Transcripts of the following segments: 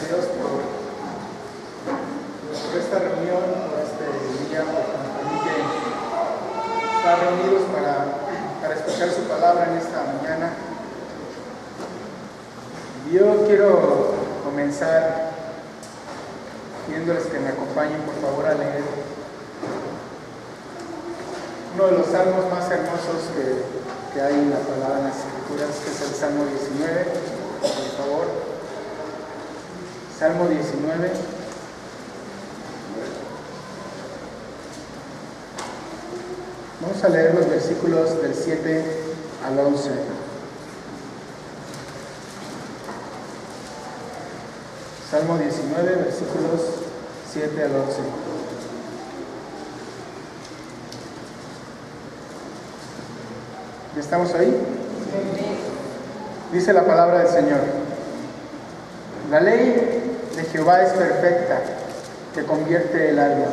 a Dios por esta reunión, por este día, que nos permite estar reunidos para escuchar su palabra en esta mañana. Yo quiero comenzar pidiéndoles que me acompañen por favor a leer uno de los salmos más hermosos que hay en la palabra, en las escrituras, que es el Salmo 19, por favor. Salmo 19. Vamos a leer los versículos del 7 al 11. Salmo 19, versículos 7 al 11. ¿Ya estamos ahí? Dice la palabra del Señor: la ley de Jehová es perfecta, que convierte el alma.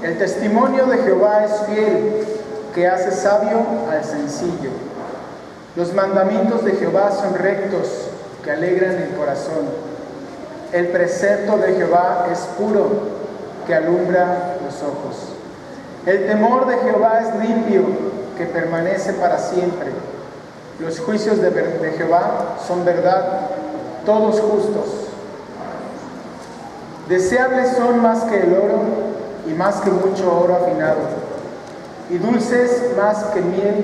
El testimonio de Jehová es fiel, que hace sabio al sencillo. Los mandamientos de Jehová son rectos, que alegran el corazón. El precepto de Jehová es puro, que alumbra los ojos. El temor de Jehová es limpio, que permanece para siempre. Los juicios de Jehová son verdad, todos justos. Deseables son más que el oro, y más que mucho oro afinado, y dulces más que miel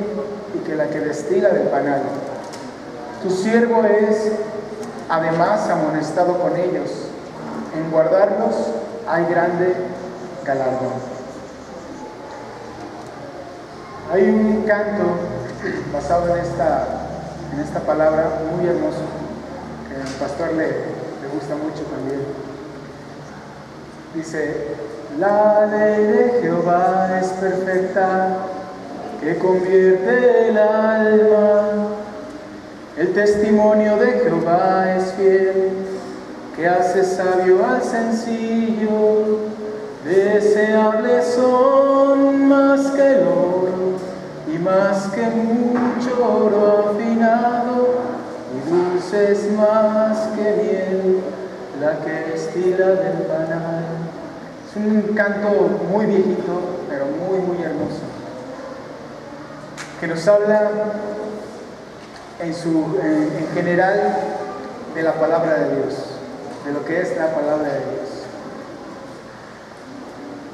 y que la que destila del panal. Tu siervo es además amonestado con ellos, en guardarlos hay grande galardón. Hay un canto basado en esta palabra muy hermoso, que al pastor le gusta mucho también. Dice: la ley de Jehová es perfecta, que convierte el alma. El testimonio de Jehová es fiel, que hace sabio al sencillo. Deseables son más que el oro, y más que mucho oro afinado, y dulces más que miel, la que destila del panal. Es un canto muy viejito, pero muy, muy hermoso, que nos habla en general de la palabra de Dios, de lo que es la palabra de Dios.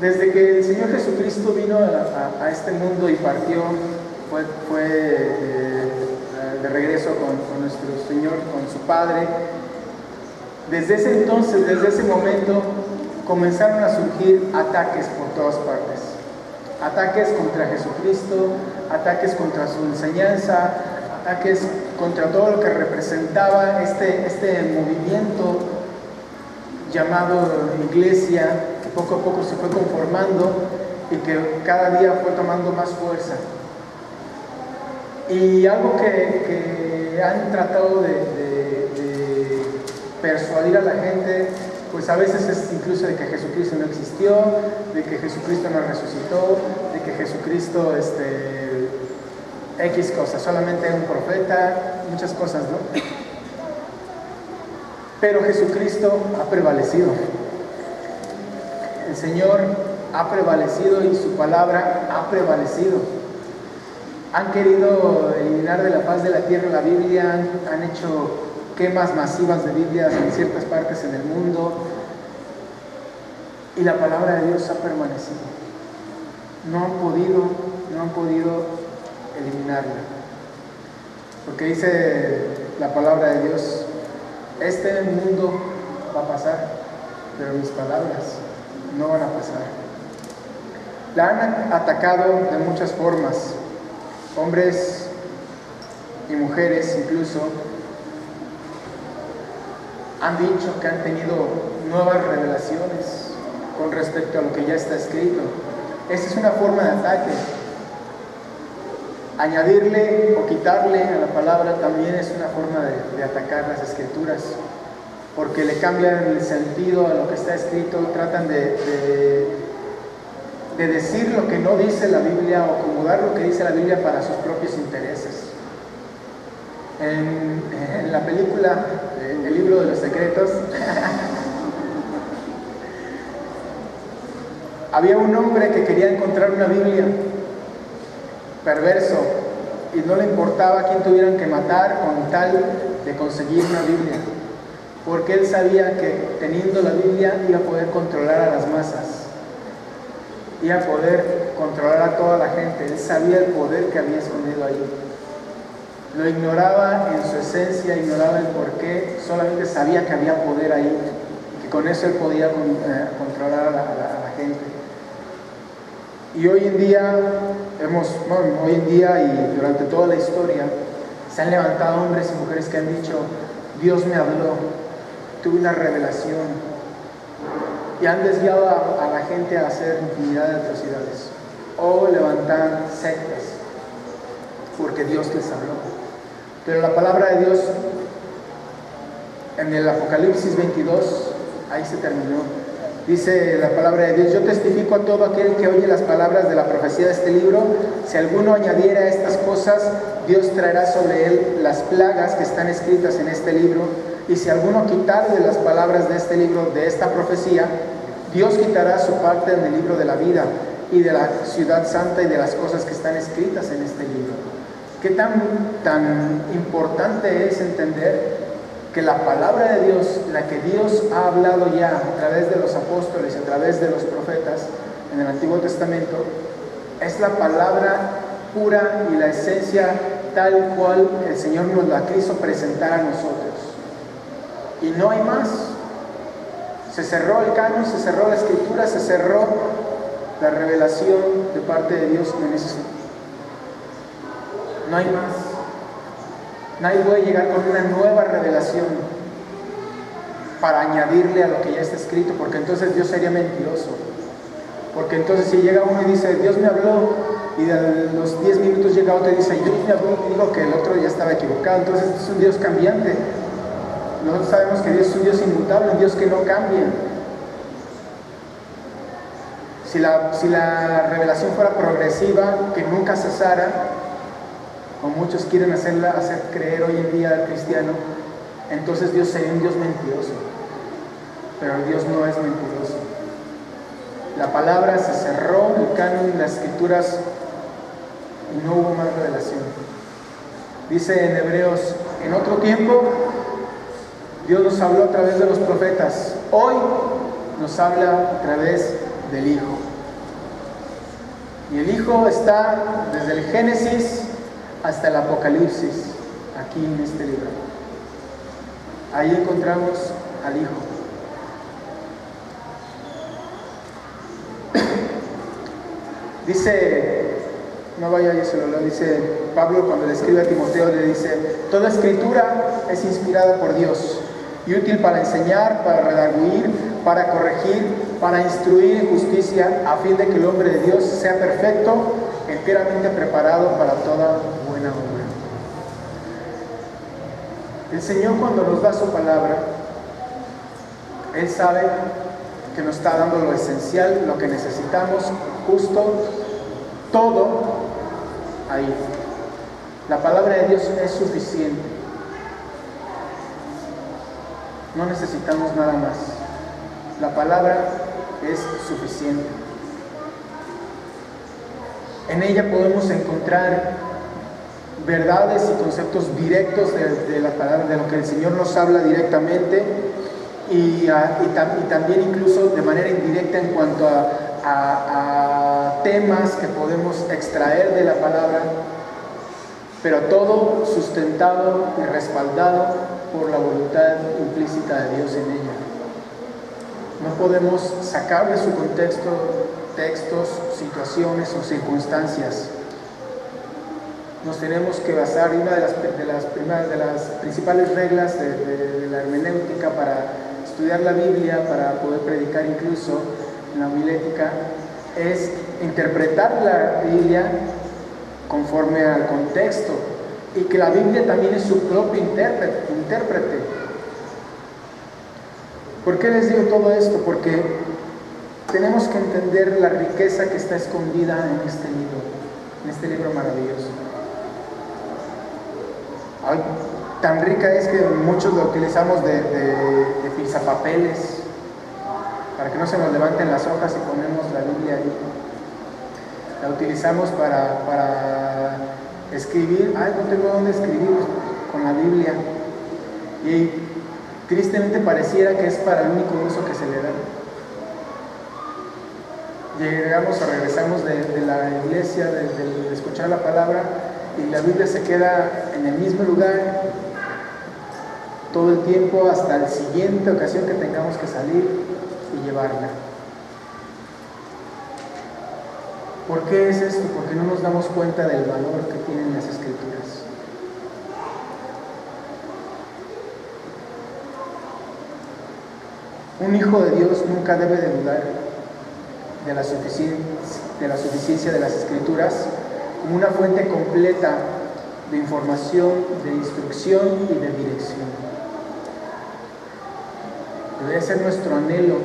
Desde que el Señor Jesucristo vino a este mundo y partió, fue de regreso con nuestro Señor, con su Padre, desde ese entonces, desde ese momento, comenzaron a surgir ataques por todas partes. Ataques contra Jesucristo, ataques contra su enseñanza, ataques contra todo lo que representaba este movimiento llamado iglesia, que poco a poco se fue conformando y que cada día fue tomando más fuerza. Y algo que han tratado de persuadir a la gente, pues a veces es incluso de que Jesucristo no existió, de que Jesucristo no resucitó, de que Jesucristo X cosas, solamente un profeta, muchas cosas, ¿no? Pero Jesucristo ha prevalecido. El Señor ha prevalecido y su palabra ha prevalecido. Han querido eliminar de la faz de la tierra la Biblia, han hecho quemas masivas de Biblias en ciertas partes en el mundo, y la palabra de Dios ha permanecido. No han podido eliminarla, porque dice la palabra de Dios: este mundo va a pasar, pero mis palabras no van a pasar. La han atacado de muchas formas, hombres y mujeres incluso. Han dicho que han tenido nuevas revelaciones con respecto a lo que ya está escrito. Esta es una forma de ataque. Añadirle o quitarle a la palabra también es una forma de atacar las escrituras, porque le cambian el sentido a lo que está escrito, tratan de decir lo que no dice la Biblia o acomodar lo que dice la Biblia para sus propios intereses. En la película El libro de los secretos había un hombre que quería encontrar una Biblia, perverso, y no le importaba a quién tuvieran que matar con tal de conseguir una Biblia, porque él sabía que teniendo la Biblia iba a poder controlar a las masas, iba a poder controlar a toda la gente. Él sabía el poder que había escondido ahí. Lo ignoraba en su esencia, ignoraba el porqué, solamente sabía que había poder ahí, que con eso él podía controlar a la gente. Y hoy en día, y durante toda la historia, se han levantado hombres y mujeres que han dicho: Dios me habló, tuve una revelación, y han desviado a la gente a hacer infinidad de atrocidades, o levantar sectas, porque Dios les habló. Pero la palabra de Dios, en el Apocalipsis 22, ahí se terminó. Dice la palabra de Dios: yo testifico a todo aquel que oye las palabras de la profecía de este libro. Si alguno añadiera a estas cosas, Dios traerá sobre él las plagas que están escritas en este libro. Y si alguno quitare de las palabras de este libro, de esta profecía, Dios quitará su parte en el libro de la vida y de la ciudad santa y de las cosas que están escritas en este libro. ¿Qué tan importante es entender que la palabra de Dios, la que Dios ha hablado ya a través de los apóstoles, a través de los profetas en el Antiguo Testamento, es la palabra pura y la esencia tal cual el Señor nos la quiso presentar a nosotros? Y no hay más. Se cerró el canon, se cerró la escritura, se cerró la revelación de parte de Dios en ese sentido. No hay más. Nadie puede llegar con una nueva revelación para añadirle a lo que ya está escrito, porque entonces Dios sería mentiroso. Porque entonces si llega uno y dice: Dios me habló, y a los 10 minutos llega otro y dice: Dios me habló, y digo que el otro ya estaba equivocado. Entonces es un Dios cambiante. Nosotros sabemos que Dios es un Dios inmutable, un Dios que no cambia. Si la revelación fuera progresiva, que nunca cesara, como muchos quieren hacer creer hoy en día al cristiano, entonces Dios sería un Dios mentiroso. Pero Dios no es mentiroso. La palabra se cerró, el canon, las escrituras, y no hubo más revelación. Dice en Hebreos: en otro tiempo Dios nos habló a través de los profetas, hoy nos habla a través del Hijo. Y el Hijo está desde el Génesis hasta el Apocalipsis, aquí en este libro. Ahí encontramos al Hijo. Dice, no vaya a celular, dice Pablo cuando le escribe a Timoteo, le dice: toda escritura es inspirada por Dios y útil para enseñar, para redarguir, para corregir, para instruir en justicia, a fin de que el hombre de Dios sea perfecto, enteramente preparado para toda buena obra. El Señor, cuando nos da su palabra, Él sabe que nos está dando lo esencial, lo que necesitamos, justo todo ahí. La palabra de Dios es suficiente. No necesitamos nada más. La palabra es suficiente. En ella podemos encontrar verdades y conceptos directos de la palabra, de lo que el Señor nos habla directamente, y también incluso de manera indirecta en cuanto a temas que podemos extraer de la palabra, pero todo sustentado y respaldado por la voluntad implícita de Dios en ella. No podemos sacar de su contexto textos, situaciones o circunstancias. Nos tenemos que basar en una de las principales reglas de la hermenéutica para estudiar la Biblia, para poder predicar incluso en la homilética, es interpretar la Biblia conforme al contexto, y que la Biblia también es su propio intérprete. ¿Por qué les digo todo esto? Porque tenemos que entender la riqueza que está escondida en este libro maravilloso. Tan rica es que muchos lo utilizamos de pisapapeles, para que no se nos levanten las hojas y ponemos la Biblia ahí. La utilizamos para escribir. Ay, no tengo dónde escribir con la Biblia. Y tristemente pareciera que es para el único uso que se le da. Llegamos o regresamos de la iglesia, de escuchar la palabra, y la Biblia se queda en el mismo lugar todo el tiempo hasta la siguiente ocasión que tengamos que salir y llevarla. ¿Por qué es esto? Porque no nos damos cuenta del valor que tienen las Escrituras. Un hijo de Dios nunca debe de dudar de la suficiencia de las Escrituras como una fuente completa de información, de instrucción y de dirección. Debe ser nuestro anhelo,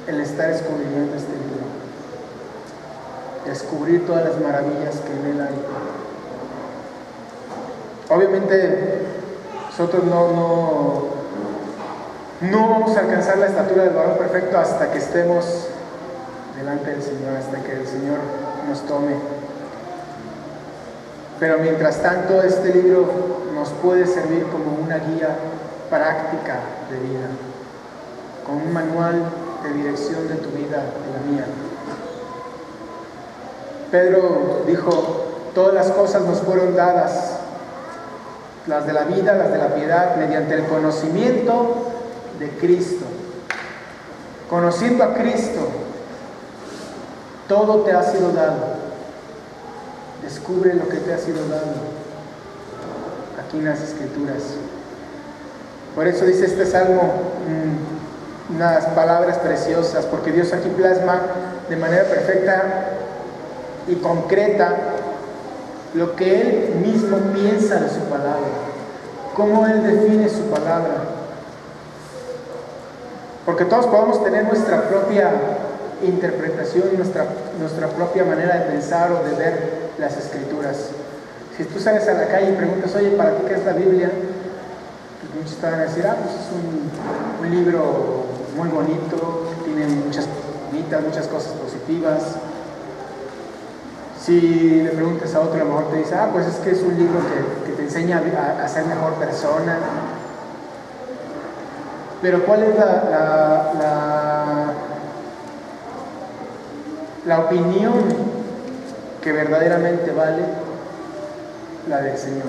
el estar escudriñando este libro, descubrir todas las maravillas que en él hay. Obviamente nosotros no vamos a alcanzar la estatura del varón perfecto hasta que estemos delante del Señor, hasta que el Señor nos tome. Pero mientras tanto, este libro nos puede servir como una guía práctica de vida, como un manual de dirección de tu vida y la mía. Pedro dijo: todas las cosas nos fueron dadas, las de la vida, las de la piedad, mediante el conocimiento de Cristo. Conociendo a Cristo, todo te ha sido dado. Descubre lo que te ha sido dado aquí en las Escrituras. Por eso dice este salmo unas palabras preciosas, porque Dios aquí plasma de manera perfecta y concreta lo que Él mismo piensa de su palabra, cómo Él define su palabra. Porque todos podemos tener nuestra propia interpretación, nuestra propia manera de pensar o de ver las Escrituras. Si tú sales a la calle y preguntas: oye, ¿para ti qué es la Biblia? Pues muchos te van a decir: pues es un libro muy bonito, tiene muchas bonitas, muchas cosas positivas. Si le preguntas a otro, a lo mejor te dice: pues es que es un libro que te enseña a ser mejor persona. Pero ¿cuál es la opinión que verdaderamente vale? La del Señor.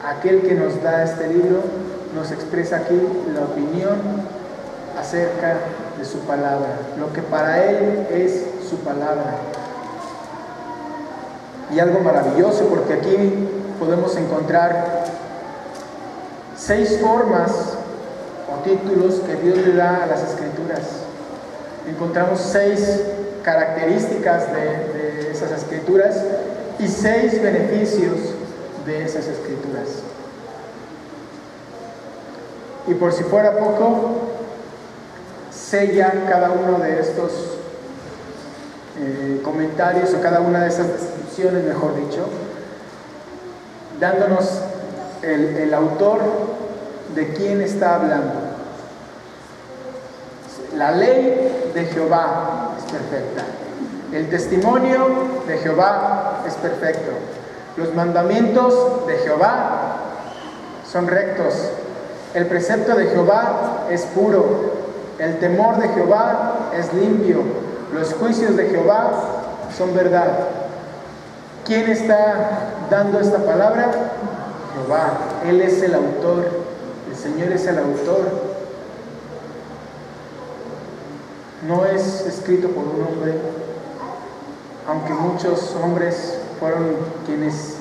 Aquel que nos da este libro nos expresa aquí la opinión acerca de su palabra, lo que para Él es su palabra. Y algo maravilloso, porque aquí podemos encontrar 6 formas o títulos que Dios le da a las Escrituras. Encontramos 6 características de esas Escrituras y 6 beneficios de esas Escrituras. Y por si fuera poco, sella cada uno de estos comentarios o cada una de esas descripciones, mejor dicho, dándonos el autor de quién está hablando. La ley de Jehová es perfecta. El testimonio de Jehová es perfecto. Los mandamientos de Jehová son rectos. El precepto de Jehová es puro. El temor de Jehová es limpio. Los juicios de Jehová son verdad. ¿Quién está dando esta palabra? Jehová. Él es el autor. El Señor es el autor. No es escrito por un hombre, aunque muchos hombres fueron quienes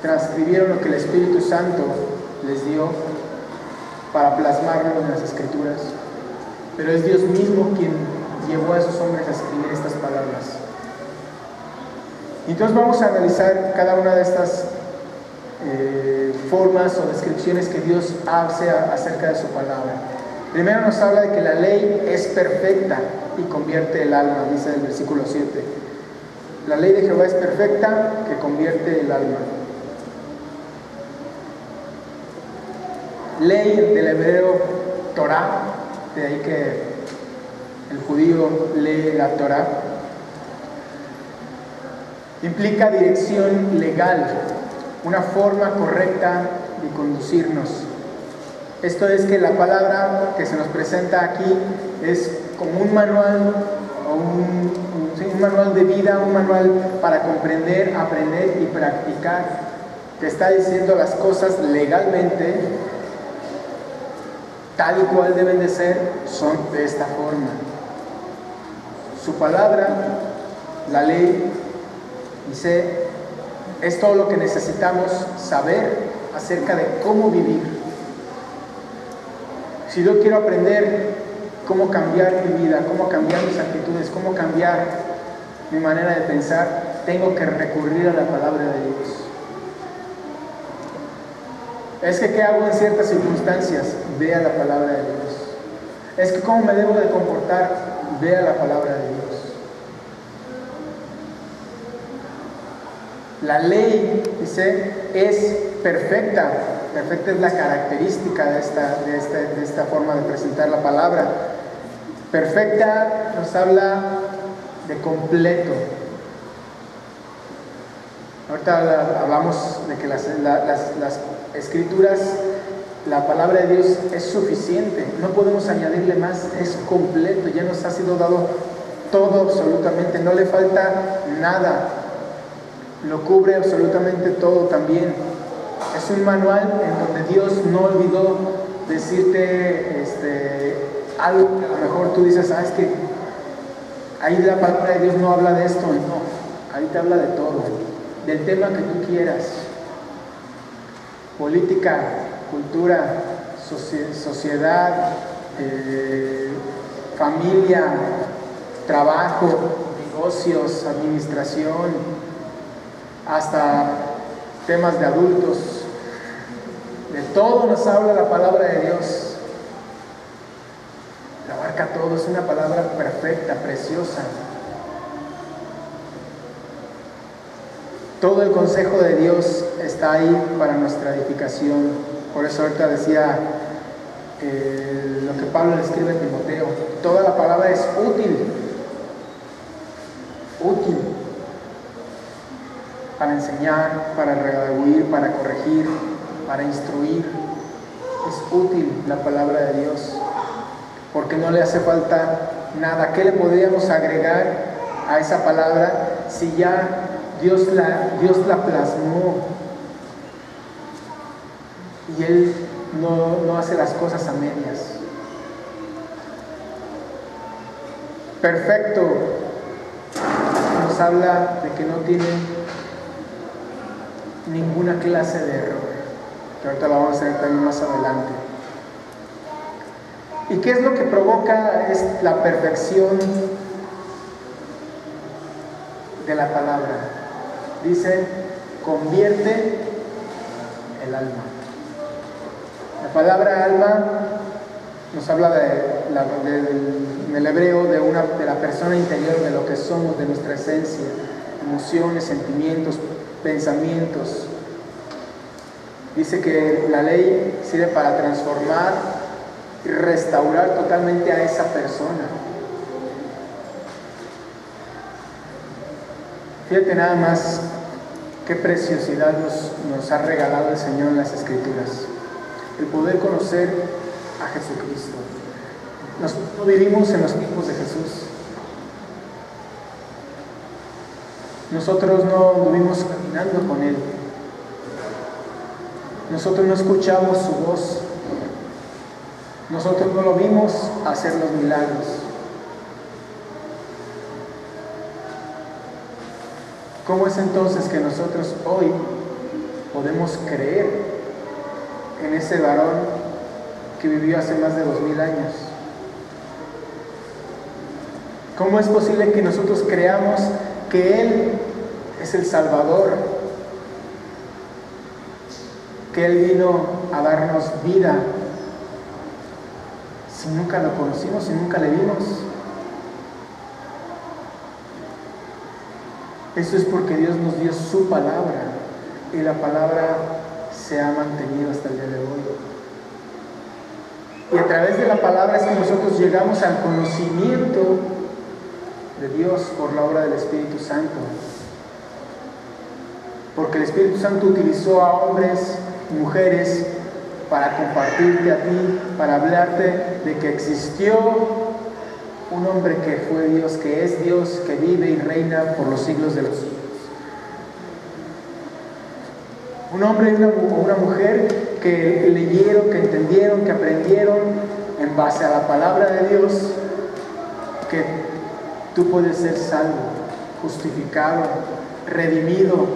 transcribieron lo que el Espíritu Santo les dio para plasmarlo en las Escrituras. Pero es Dios mismo quien llevó a esos hombres a escribir estas palabras. Entonces vamos a analizar cada una de estas formas o descripciones que Dios hace acerca de su palabra. Primero nos habla de que la ley es perfecta y convierte el alma, dice el versículo 7. La ley de Jehová es perfecta, que convierte el alma. Ley del hebreo Torah, de ahí que el judío lee la Torah, implica dirección legal, una forma correcta de conducirnos. Esto es que la palabra que se nos presenta aquí es como un manual, o un manual de vida, un manual para comprender, aprender y practicar. Te está diciendo las cosas legalmente, tal y cual deben de ser, son de esta forma. Su palabra, la ley, dice, es todo lo que necesitamos saber acerca de cómo vivir. Si yo quiero aprender cómo cambiar mi vida, cómo cambiar mis actitudes, cómo cambiar mi manera de pensar, tengo que recurrir a la palabra de Dios. Es que ¿qué hago en ciertas circunstancias? Vea la palabra de Dios. Es que ¿cómo me debo de comportar? Vea la palabra de Dios. La ley, dice, es perfecta. Perfecta es la característica de esta forma de presentar la palabra. Perfecta nos habla de completo. Ahorita hablamos de que las escrituras, la palabra de Dios es suficiente, no podemos añadirle más, es completo, ya nos ha sido dado todo absolutamente, no le falta nada, lo cubre absolutamente todo también. Es un manual en donde Dios no olvidó decirte algo que a lo mejor tú dices, es que ahí la palabra de Dios no habla de esto, no, ahí te habla de todo, del tema que tú quieras. Política, cultura, sociedad, familia, trabajo, negocios, administración, hasta temas de adultos. De todo nos habla la palabra de Dios. La abarca todo, es una palabra perfecta, preciosa. Todo el consejo de Dios está ahí para nuestra edificación. Por eso ahorita decía lo que Pablo le escribe a Timoteo. Toda la palabra es útil. Útil. Para enseñar, para redarguir, para corregir, para instruir. Es útil la palabra de Dios. Porque no le hace falta nada. ¿Qué le podríamos agregar a esa palabra si ya Dios la plasmó y Él no hace las cosas a medias? Perfecto nos habla de que no tiene ninguna clase de error, que ahorita lo vamos a ver también más adelante. ¿Y qué es lo que provoca la perfección de la palabra? Dice, convierte el alma. La palabra alma nos habla en el hebreo de la persona interior, de lo que somos, de nuestra esencia, emociones, sentimientos, pensamientos. Dice que la ley sirve para transformar y restaurar totalmente a esa persona. Fíjate nada más qué preciosidad nos ha regalado el Señor en las Escrituras. El poder conocer a Jesucristo. Nosotros vivimos en los tiempos de Jesús. Nosotros no vivimos caminando con Él. Nosotros no escuchamos su voz. Nosotros no lo vimos hacer los milagros. ¿Cómo es entonces que nosotros hoy podemos creer en ese varón que vivió hace más de 2000 años? ¿Cómo es posible que nosotros creamos que Él es el Salvador? Que Él vino a darnos vida si nunca lo conocimos, si nunca le vimos. Eso es porque Dios nos dio su palabra y la palabra se ha mantenido hasta el día de hoy. Y a través de la palabra es que nosotros llegamos al conocimiento de Dios por la obra del Espíritu Santo. Porque el Espíritu Santo utilizó a hombres y mujeres para compartirte a ti, para hablarte de que existió un hombre que fue Dios, que es Dios, que vive y reina por los siglos de los siglos. Un hombre o una mujer que leyeron, que entendieron, que aprendieron en base a la palabra de Dios, que tú puedes ser salvo, justificado, redimido.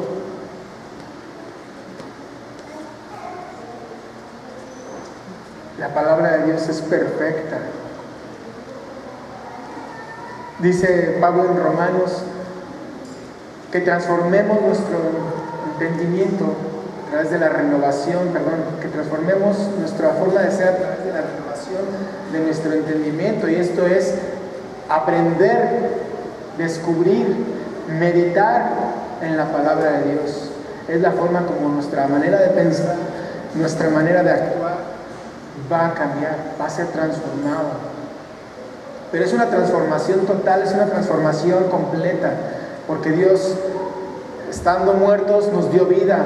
La palabra de Dios es perfecta. Dice Pablo en Romanos que transformemos nuestro entendimiento a través de la renovación, que transformemos nuestra forma de ser a través de la renovación de nuestro entendimiento. Y esto es aprender, descubrir, meditar en la palabra de Dios. Es la forma como nuestra manera de pensar, nuestra manera de actuar va a cambiar, va a ser transformada. Pero es una transformación total, es una transformación completa, porque Dios, estando muertos, nos dio vida,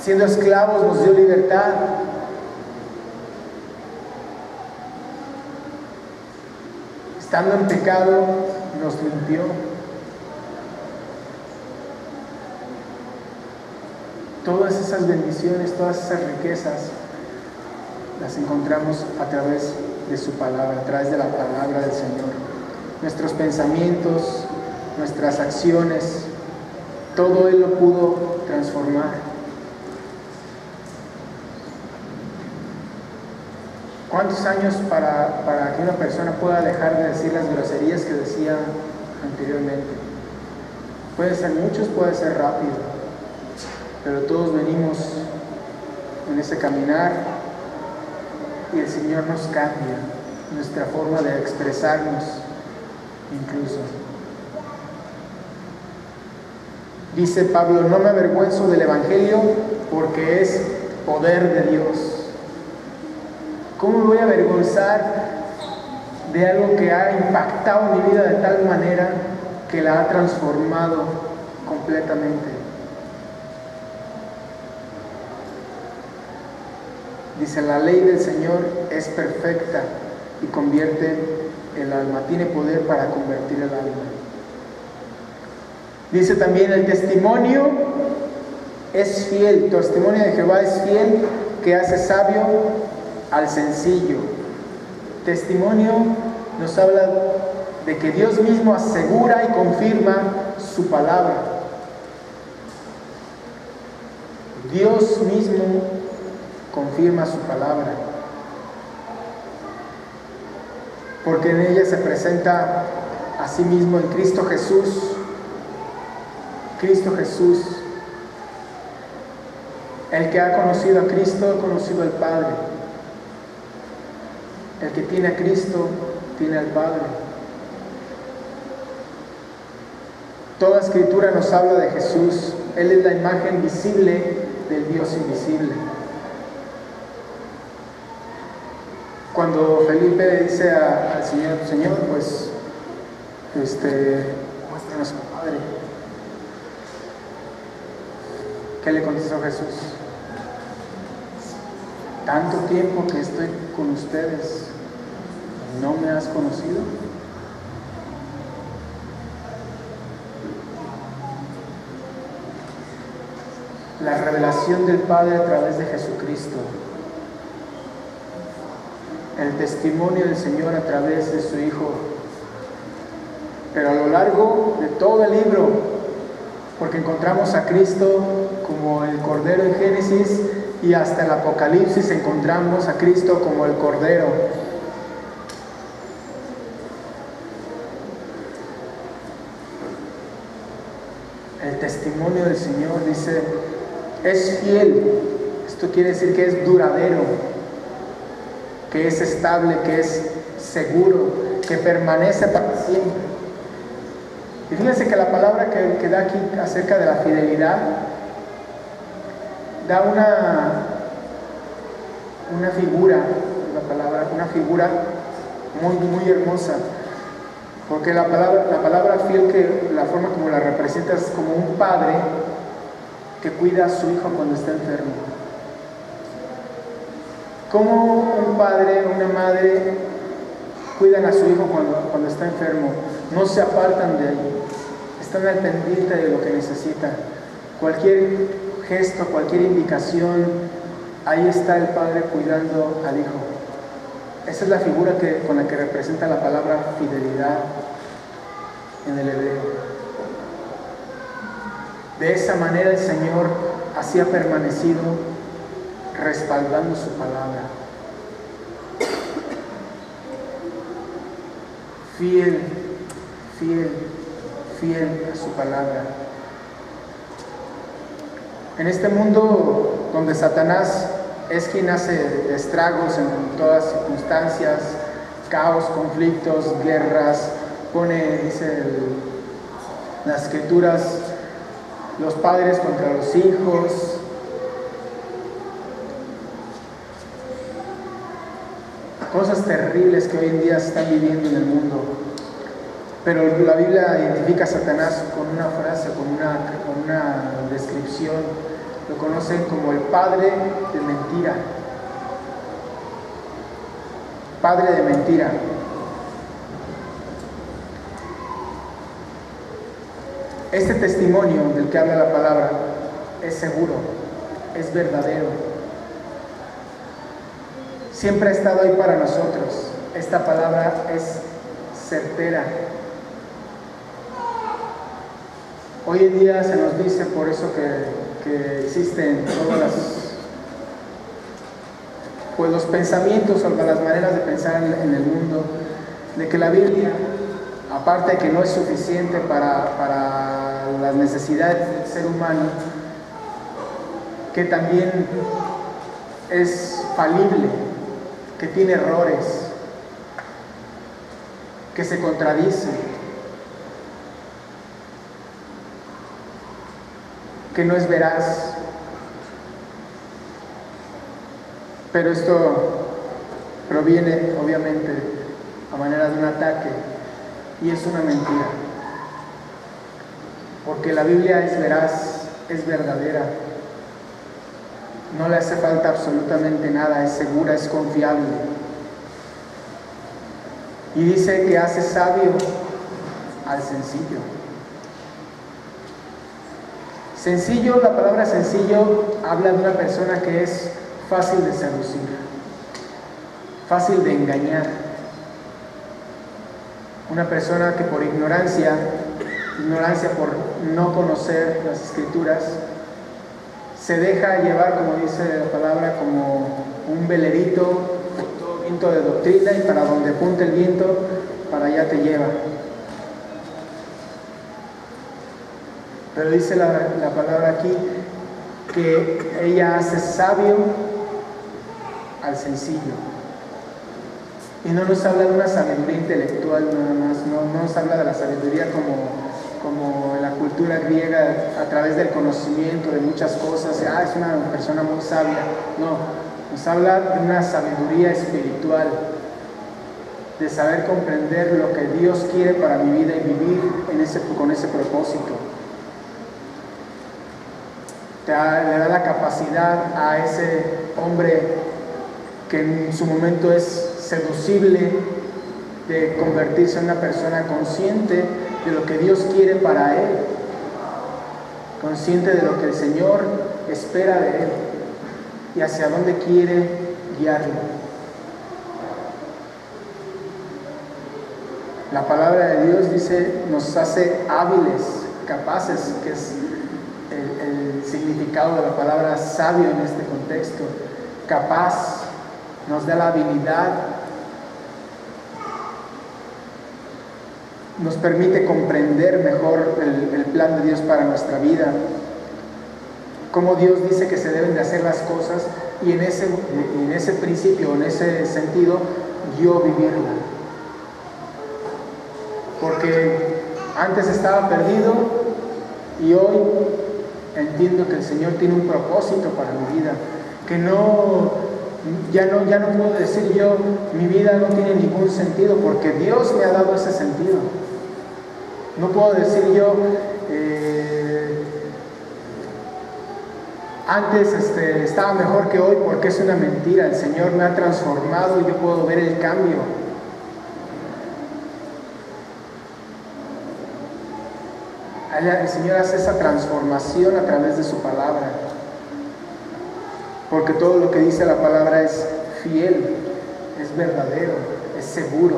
siendo esclavos, nos dio libertad. Estando en pecado, nos limpió. Todas esas bendiciones, todas esas riquezas, las encontramos a través de su palabra, a través de la palabra del Señor. Nuestros pensamientos, nuestras acciones, todo Él lo pudo transformar. ¿Cuántos años para que una persona pueda dejar de decir las groserías que decía anteriormente? Puede ser muchos, puede ser rápido, pero todos venimos en ese caminar y el Señor nos cambia nuestra forma de expresarnos incluso. Dice Pablo: no me avergüenzo del Evangelio porque es poder de Dios. ¿Cómo me voy a avergonzar de algo que ha impactado mi vida de tal manera que la ha transformado completamente? Dice: la ley del Señor es perfecta y convierte el alma, tiene poder para convertir el alma. Dice también: el testimonio es fiel, el testimonio de Jehová es fiel, que hace sabio al sencillo. Testimonio nos habla de que Dios mismo asegura y confirma su palabra. Dios mismo confirma su palabra, porque en ella se presenta a sí mismo en Cristo Jesús. Cristo Jesús, el que ha conocido a Cristo, ha conocido al Padre. El que tiene a Cristo, tiene al Padre. Toda Escritura nos habla de Jesús. Él es la imagen visible del Dios invisible. Cuando Felipe le dice al Señor: Señor, pues, muéstranos al Padre, ¿qué le contestó Jesús? Tanto tiempo que estoy con ustedes, ¿no me has conocido? La revelación del Padre a través de Jesucristo. El testimonio del Señor a través de su Hijo. Pero a lo largo de todo el libro, porque encontramos a Cristo como el Cordero en Génesis, y hasta el Apocalipsis encontramos a Cristo como el Cordero. El testimonio del Señor dice: es fiel. Esto quiere decir que es duradero, que es estable, que es seguro, que permanece para siempre. Y fíjense que la palabra que da aquí acerca de la fidelidad da una figura, una figura muy, muy hermosa. Porque la palabra fiel, que la forma como la representa es como un padre que cuida a su hijo cuando está enfermo. Como un padre o una madre cuidan a su hijo cuando está enfermo. No se apartan de ahí. Están al pendiente de lo que necesita. Cualquier gesto, cualquier indicación, ahí está el padre cuidando al hijo. Esa es la figura con la que representa la palabra fidelidad en el hebreo. De esa manera el Señor así ha permanecido respaldando su palabra. Fiel, fiel, fiel a su palabra. En este mundo donde Satanás es quien hace estragos en todas las circunstancias, caos, conflictos, guerras, dice las escrituras, los padres contra los hijos. Cosas terribles que hoy en día se están viviendo en el mundo. Pero la Biblia identifica a Satanás con una frase, con una descripción. Lo conocen como el padre de mentira. Padre de mentira. Este testimonio del que habla la palabra es seguro, es verdadero. Siempre ha estado ahí para nosotros. Esta palabra es certera. Hoy en día se nos dice por eso que existen todas los pensamientos o las maneras de pensar en el mundo, de que la Biblia, aparte de que no es suficiente para las necesidades del ser humano, que también es falible, que tiene errores, que se contradice, que no es veraz. Pero esto proviene obviamente a manera de un ataque, y es una mentira, porque la Biblia es veraz, es verdadera, no le hace falta absolutamente nada, es segura, es confiable. Y dice que hace sabio al sencillo. Sencillo, la palabra sencillo habla de una persona que es fácil de seducir, fácil de engañar. Una persona que por ignorancia por no conocer las Escrituras, se deja llevar, como dice la palabra, como un velerito, todo viento de doctrina, y para donde apunte el viento, para allá te lleva. Pero dice la palabra aquí que ella hace sabio al sencillo. Y no nos habla de una sabiduría intelectual nada más, no nos habla de la sabiduría como en la cultura griega, a través del conocimiento de muchas cosas. Es una persona muy sabia. No, nos habla de una sabiduría espiritual, de saber comprender lo que Dios quiere para mi vida y vivir con ese propósito. Le da la capacidad a ese hombre que en su momento es seducible, de convertirse en una persona consciente de lo que Dios quiere para él, consciente de lo que el Señor espera de él y hacia dónde quiere guiarlo. La palabra de Dios dice, nos hace hábiles, capaces, que es el significado de la palabra sabio en este contexto. Capaz, nos da la habilidad, nos permite comprender mejor el plan de Dios para nuestra vida, cómo Dios dice que se deben de hacer las cosas, y en ese principio, en ese sentido, yo vivirla. Porque Antes estaba perdido y hoy entiendo que el Señor tiene un propósito para mi vida, que ya no puedo decir yo, mi vida no tiene ningún sentido, porque Dios me ha dado ese sentido. No puedo decir yo, antes estaba mejor que hoy, porque es una mentira. El Señor me ha transformado y yo puedo ver el cambio. El Señor hace esa transformación a través de su palabra, porque todo lo que dice la palabra es fiel, es verdadero, es seguro.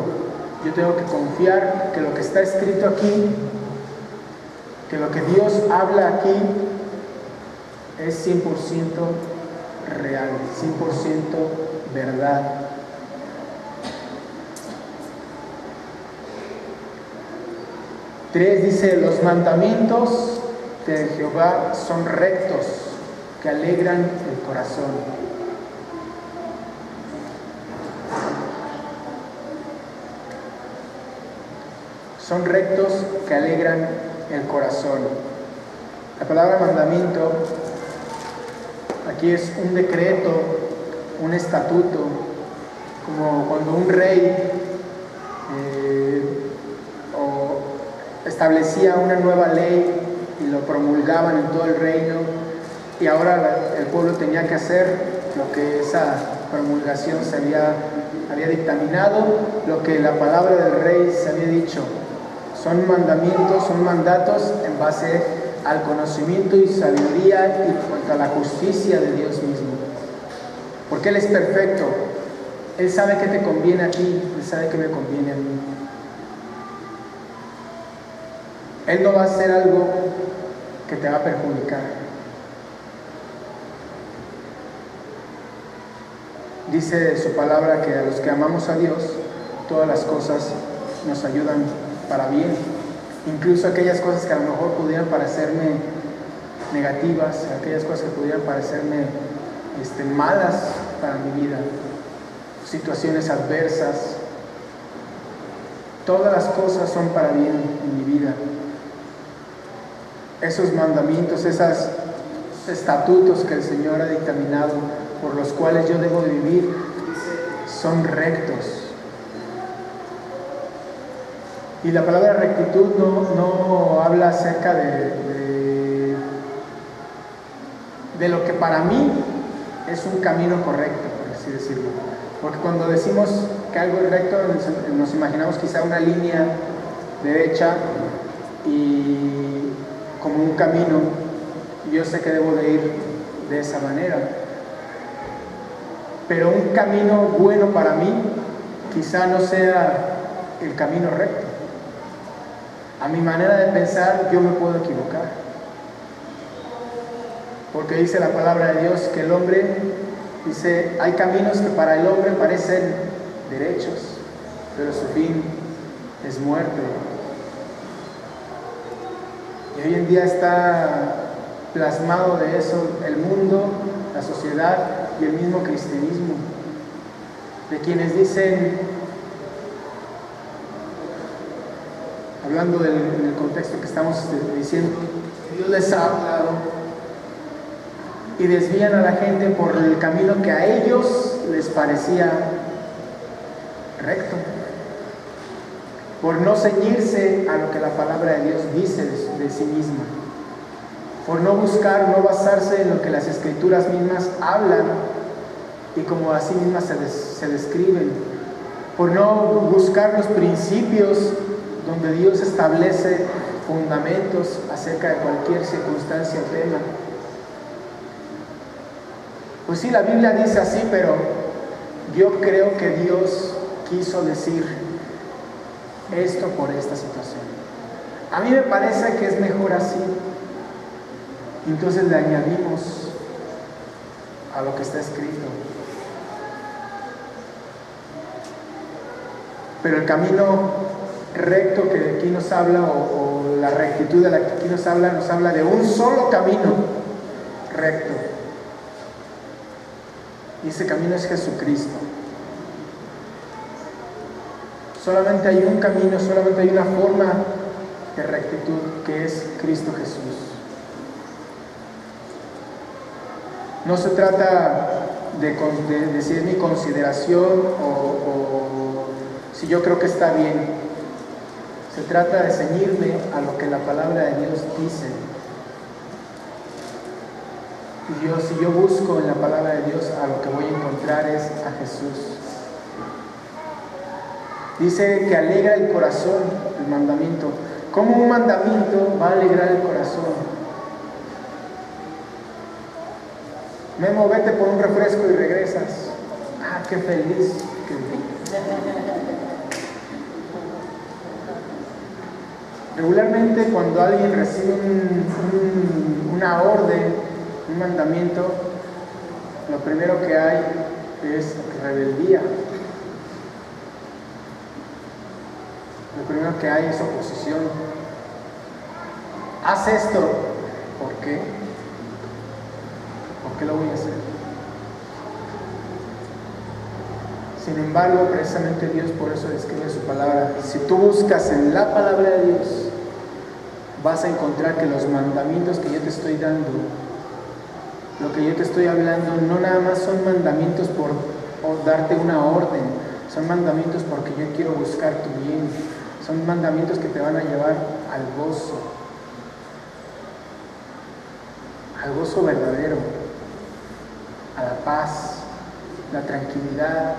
Yo tengo que confiar que lo que está escrito aquí, que lo que Dios habla aquí es 100% real, 100% verdad. Dice, los mandamientos de Jehová son rectos, que alegran el corazón. Son rectos que alegran el corazón. La palabra mandamiento aquí es un decreto, un estatuto, como cuando un rey establecía una nueva ley y lo promulgaban en todo el reino, y ahora el pueblo tenía que hacer lo que esa promulgación se había dictaminado, lo que la palabra del rey se había dicho. Son mandamientos, son mandatos en base al conocimiento y sabiduría y contra la justicia de Dios mismo. Porque Él es perfecto. Él sabe qué te conviene a ti, Él sabe qué me conviene a mí. Él no va a hacer algo que te va a perjudicar. Dice su palabra que a los que amamos a Dios, todas las cosas nos ayudan para bien. Incluso aquellas cosas que a lo mejor pudieran parecerme negativas, aquellas cosas que pudieran parecerme malas para mi vida, situaciones adversas, todas las cosas son para bien en mi vida. Esos mandamientos, esos estatutos que el Señor ha dictaminado, por los cuales yo debo de vivir, son rectos. Y la palabra rectitud no habla acerca de lo que para mí es un camino correcto, por así decirlo. Porque cuando decimos que algo es recto, nos imaginamos quizá una línea derecha y como un camino, y yo sé que debo de ir de esa manera. Pero un camino bueno para mí quizá no sea el camino recto. A mi manera de pensar yo me puedo equivocar, porque dice la palabra de Dios que el hombre, dice, hay caminos que para el hombre parecen derechos, pero su fin es muerte. Y hoy en día está plasmado de eso el mundo, la sociedad y el mismo cristianismo, de quienes dicen, hablando en el contexto que estamos diciendo, Dios les ha hablado, y desvían a la gente por el camino que a ellos les parecía recto, por no ceñirse a lo que la palabra de Dios dice de sí misma, por no buscar, no basarse en lo que las escrituras mismas hablan y como así mismas se describen, por no buscar los principios donde Dios establece fundamentos acerca de cualquier circunstancia o tema. Pues sí, la Biblia dice así, pero yo creo que Dios quiso decir esto por esta situación. A mí me parece que es mejor así. Entonces le añadimos a lo que está escrito. Pero el camino recto que aquí nos habla, o la rectitud de la que aquí nos habla de un solo camino recto. Y ese camino es Jesucristo. Solamente hay un camino, solamente hay una forma de rectitud que es Cristo Jesús. No se trata de si es mi consideración o si yo creo que está bien. Se trata de ceñirme a lo que la palabra de Dios dice. Y si yo busco en la palabra de Dios, a lo que voy a encontrar es a Jesús. Dice que alegra el corazón el mandamiento. ¿Cómo un mandamiento va a alegrar el corazón? Memo, vete por un refresco y regresas. Ah, qué feliz. Regularmente cuando alguien recibe una orden, un mandamiento, lo primero que hay es rebeldía. Lo primero que hay es oposición. Haz esto. ¿Por qué? ¿Por qué lo voy a hacer? Sin embargo, precisamente Dios por eso describe su palabra. Si tú buscas en la palabra de Dios, vas a encontrar que los mandamientos que yo te estoy dando, lo que yo te estoy hablando, no nada más son mandamientos por darte una orden, son mandamientos porque yo quiero buscar tu bien, son mandamientos que te van a llevar al gozo verdadero, a la paz, la tranquilidad,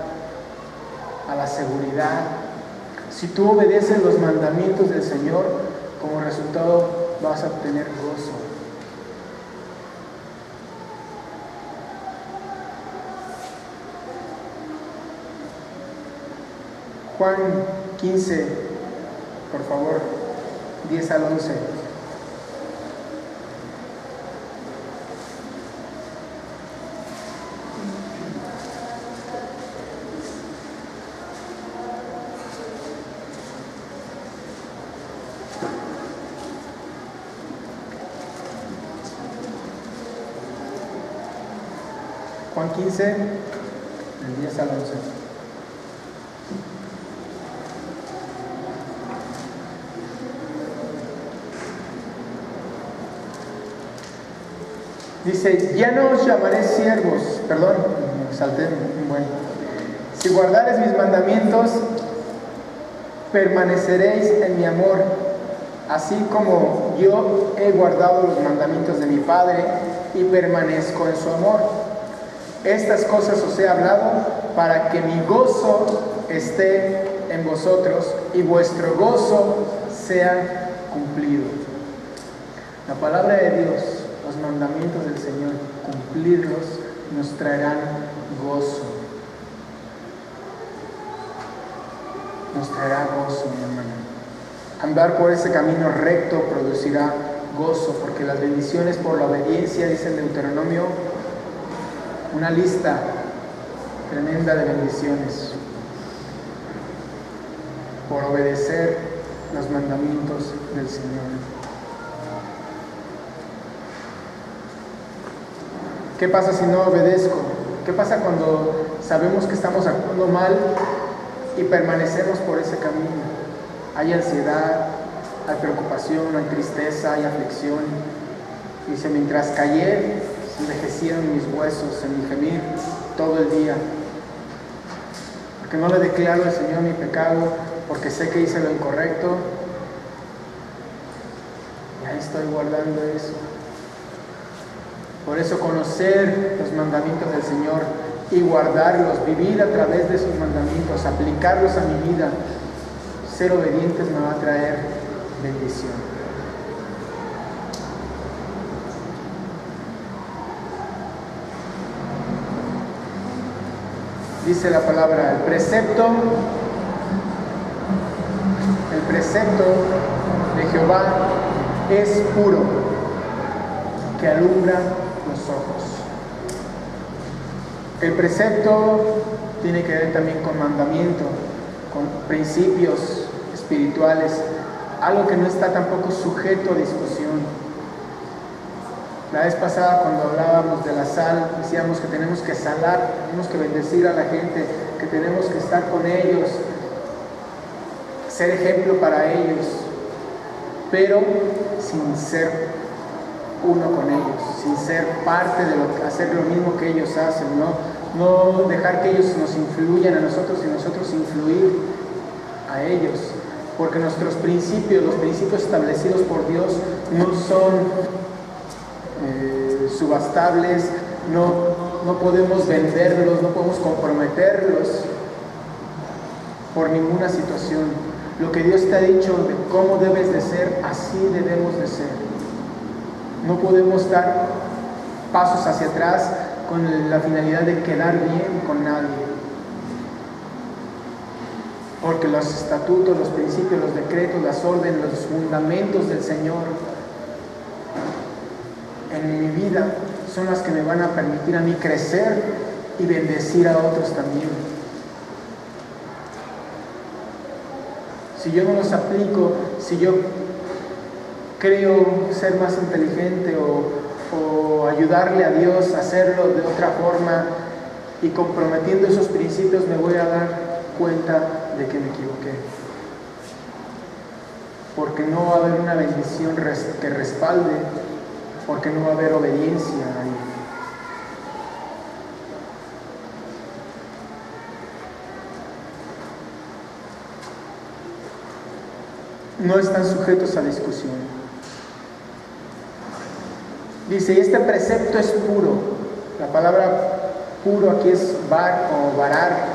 a la seguridad. Si tú obedeces los mandamientos del Señor, como resultado vas a obtener gozo. Juan 15, por favor, 10 al 11. Juan 15, del 10 al 11. Dice, ya no os llamaré siervos, perdón, me salté, bueno. Si guardareis mis mandamientos, permaneceréis en mi amor, así como yo he guardado los mandamientos de mi Padre y permanezco en su amor. Estas cosas os he hablado para que mi gozo esté en vosotros y vuestro gozo sea cumplido. La palabra de Dios, los mandamientos del Señor, cumplirlos nos traerán gozo. Nos traerá gozo, mi hermano. Andar por ese camino recto producirá gozo, porque las bendiciones por la obediencia, dice el Deuteronomio, una lista tremenda de bendiciones por obedecer los mandamientos del Señor. ¿Qué pasa si no obedezco? ¿Qué pasa cuando sabemos que estamos actuando mal y permanecemos por ese camino? Hay ansiedad, hay preocupación, hay tristeza, hay aflicción. Dice, mientras callé, envejecieron mis huesos en mi gemir todo el día. Porque no le declaro al Señor mi pecado, porque sé que hice lo incorrecto. Y ahí estoy guardando eso. Por eso conocer los mandamientos del Señor y guardarlos, vivir a través de esos mandamientos, aplicarlos a mi vida, ser obedientes me va a traer bendición. Dice la palabra, el precepto de Jehová es puro, que alumbra los ojos. El precepto tiene que ver también con mandamiento, con principios espirituales, algo que no está tampoco sujeto a discusión. La vez pasada, cuando hablábamos de la sal, decíamos que tenemos que salar, tenemos que bendecir a la gente, que tenemos que estar con ellos, ser ejemplo para ellos. pero sin ser uno con ellos, sin ser parte de hacer lo mismo que ellos hacen, no dejar que ellos nos influyan a nosotros y nosotros influir a ellos, porque nuestros principios, los principios establecidos por Dios, no son subastables, no podemos venderlos, no podemos comprometerlos por ninguna situación. Lo que Dios te ha dicho de cómo debes de ser, así debemos de ser. No podemos dar pasos hacia atrás con la finalidad de quedar bien con nadie. Porque los estatutos, los principios, los decretos, las órdenes, los fundamentos del Señor en mi vida son las que me van a permitir a mí crecer y bendecir a otros también. Si yo no los aplico, si yo creo ser más inteligente o ayudarle a Dios a hacerlo de otra forma y comprometiendo esos principios, me voy a dar cuenta de que me equivoqué. Porque no va a haber una bendición que respalde, porque no va a haber obediencia ahí. No están sujetos a discusión. Dice, y este precepto es puro. La palabra puro aquí es bar o varar,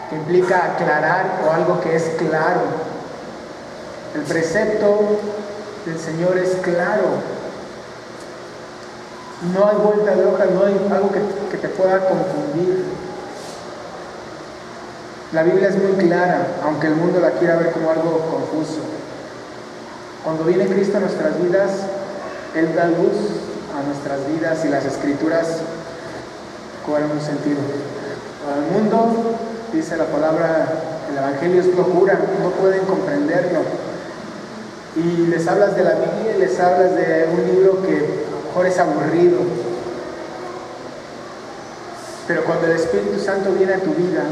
que implica aclarar o algo que es claro. El precepto del Señor es claro. No hay vuelta de hoja, no hay algo que te pueda confundir. La Biblia es muy clara, aunque el mundo la quiera ver como algo confuso. Cuando viene Cristo a nuestras vidas, Él da luz a nuestras vidas y las Escrituras cobran un sentido. Para el mundo, dice la palabra, el Evangelio es locura, no pueden comprenderlo. Y les hablas de la Biblia y les hablas de un libro que a lo mejor es aburrido. Pero cuando el Espíritu Santo viene a tu vida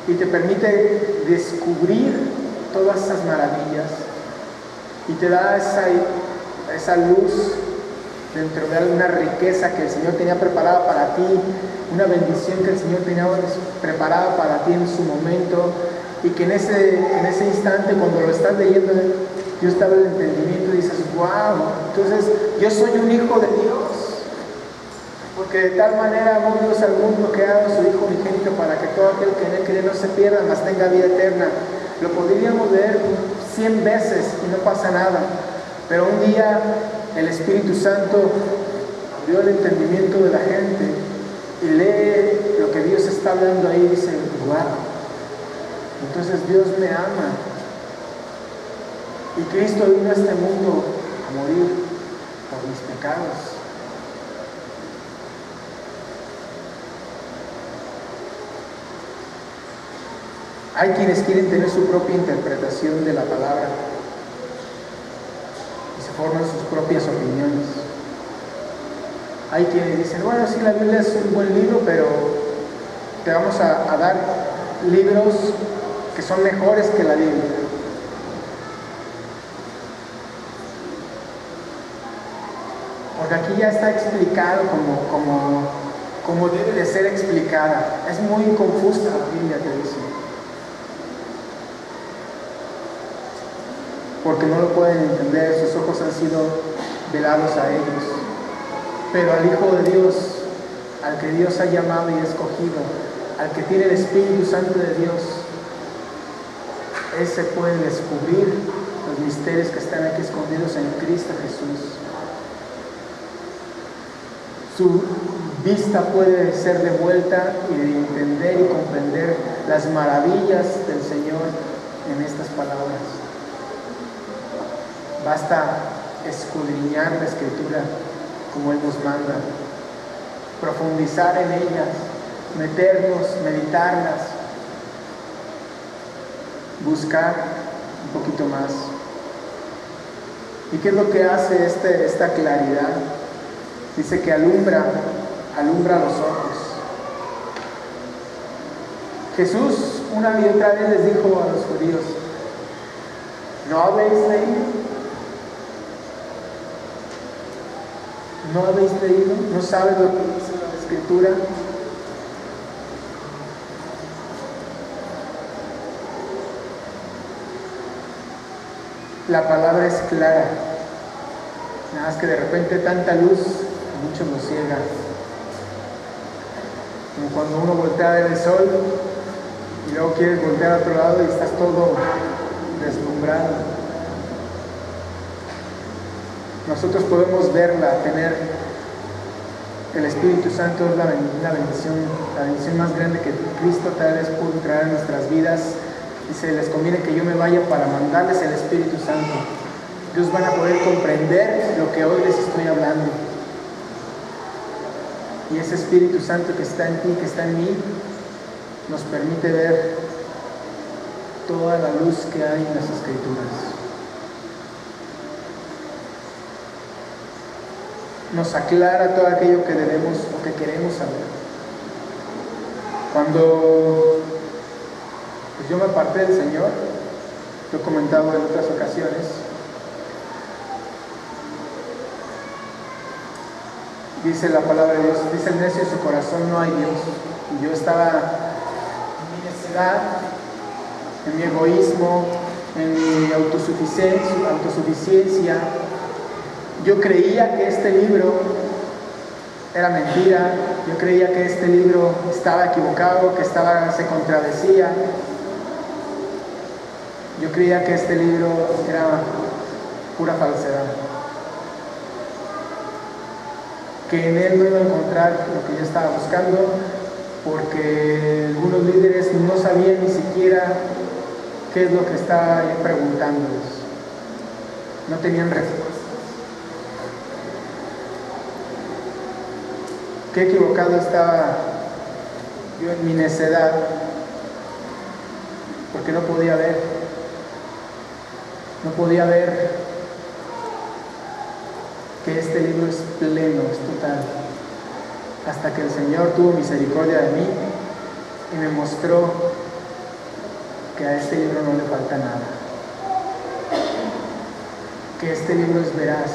y te permite descubrir todas esas maravillas y te da esa luz dentro de alguna riqueza que el Señor tenía preparada para ti, una bendición que el Señor tenía preparada para ti en su momento, y que en ese instante, cuando lo estás leyendo, Dios te abre el entendimiento y dices, wow, entonces yo soy un hijo de Dios, porque de tal manera amó Dios al mundo que ha dado a su Hijo unigénito para que todo aquel que en él cree no se pierda, mas tenga vida eterna. Lo podríamos leer 100 veces y no pasa nada, pero un día el Espíritu Santo abrió el entendimiento de la gente y lee lo que Dios está hablando ahí y dice, wow, entonces Dios me ama. Y Cristo vino a este mundo a morir por mis pecados. Hay quienes quieren tener su propia interpretación de la palabra y se forman sus propias opiniones. Hay quienes dicen, bueno, sí, la Biblia es un buen libro, pero te vamos a dar libros que son mejores que la Biblia. Porque aquí ya está explicado como debe de ser explicada. Es muy confusa la Biblia, te dice. Porque no lo pueden entender, sus ojos han sido velados a ellos. Pero al Hijo de Dios, al que Dios ha llamado y escogido, al que tiene el Espíritu Santo de Dios, ese puede descubrir los misterios que están aquí escondidos en Cristo Jesús. Su vista puede ser devuelta y de entender y comprender las maravillas del Señor en estas palabras. Basta escudriñar la Escritura como Él nos manda, profundizar en ellas, meternos, meditarlas, buscar un poquito más. ¿Y qué es lo que hace esta claridad? Dice que alumbra los ojos. Jesús una y otra vez les dijo a los judíos, ¿No habéis leído? ¿No habéis leído? ¿No sabes lo que dice la Escritura? La palabra es clara. Nada más que de repente tanta luz, mucho nos ciega. Como cuando uno voltea a ver el sol y luego quieres voltear a otro lado y estás todo deslumbrado. Nosotros podemos verla, tener el Espíritu Santo es la bendición más grande que Cristo tal vez pudo traer a nuestras vidas. Dice, les conviene que yo me vaya para mandarles el Espíritu Santo. Ellos van a poder comprender lo que hoy les estoy hablando. Y ese Espíritu Santo que está en ti, que está en mí, nos permite ver toda la luz que hay en las Escrituras. Nos aclara todo aquello que debemos o que queremos saber. Cuando yo me aparté del Señor, lo he comentado en otras ocasiones, dice la palabra de Dios, dice el necio en su corazón no hay Dios. Y yo estaba en mi necedad, en mi egoísmo, en mi autosuficiencia. Yo creía que este libro era mentira, yo creía que este libro estaba equivocado, que se contradecía. Yo creía que este libro era pura falsedad, que en él no iba a encontrar lo que yo estaba buscando, porque algunos líderes no sabían ni siquiera qué es lo que estaba preguntándoles. No tenían respuestas. Qué equivocado estaba yo en mi necedad, porque no podía ver que este libro es pleno, es total, hasta que el Señor tuvo misericordia de mí y me mostró que a este libro no le falta nada, que este libro es veraz,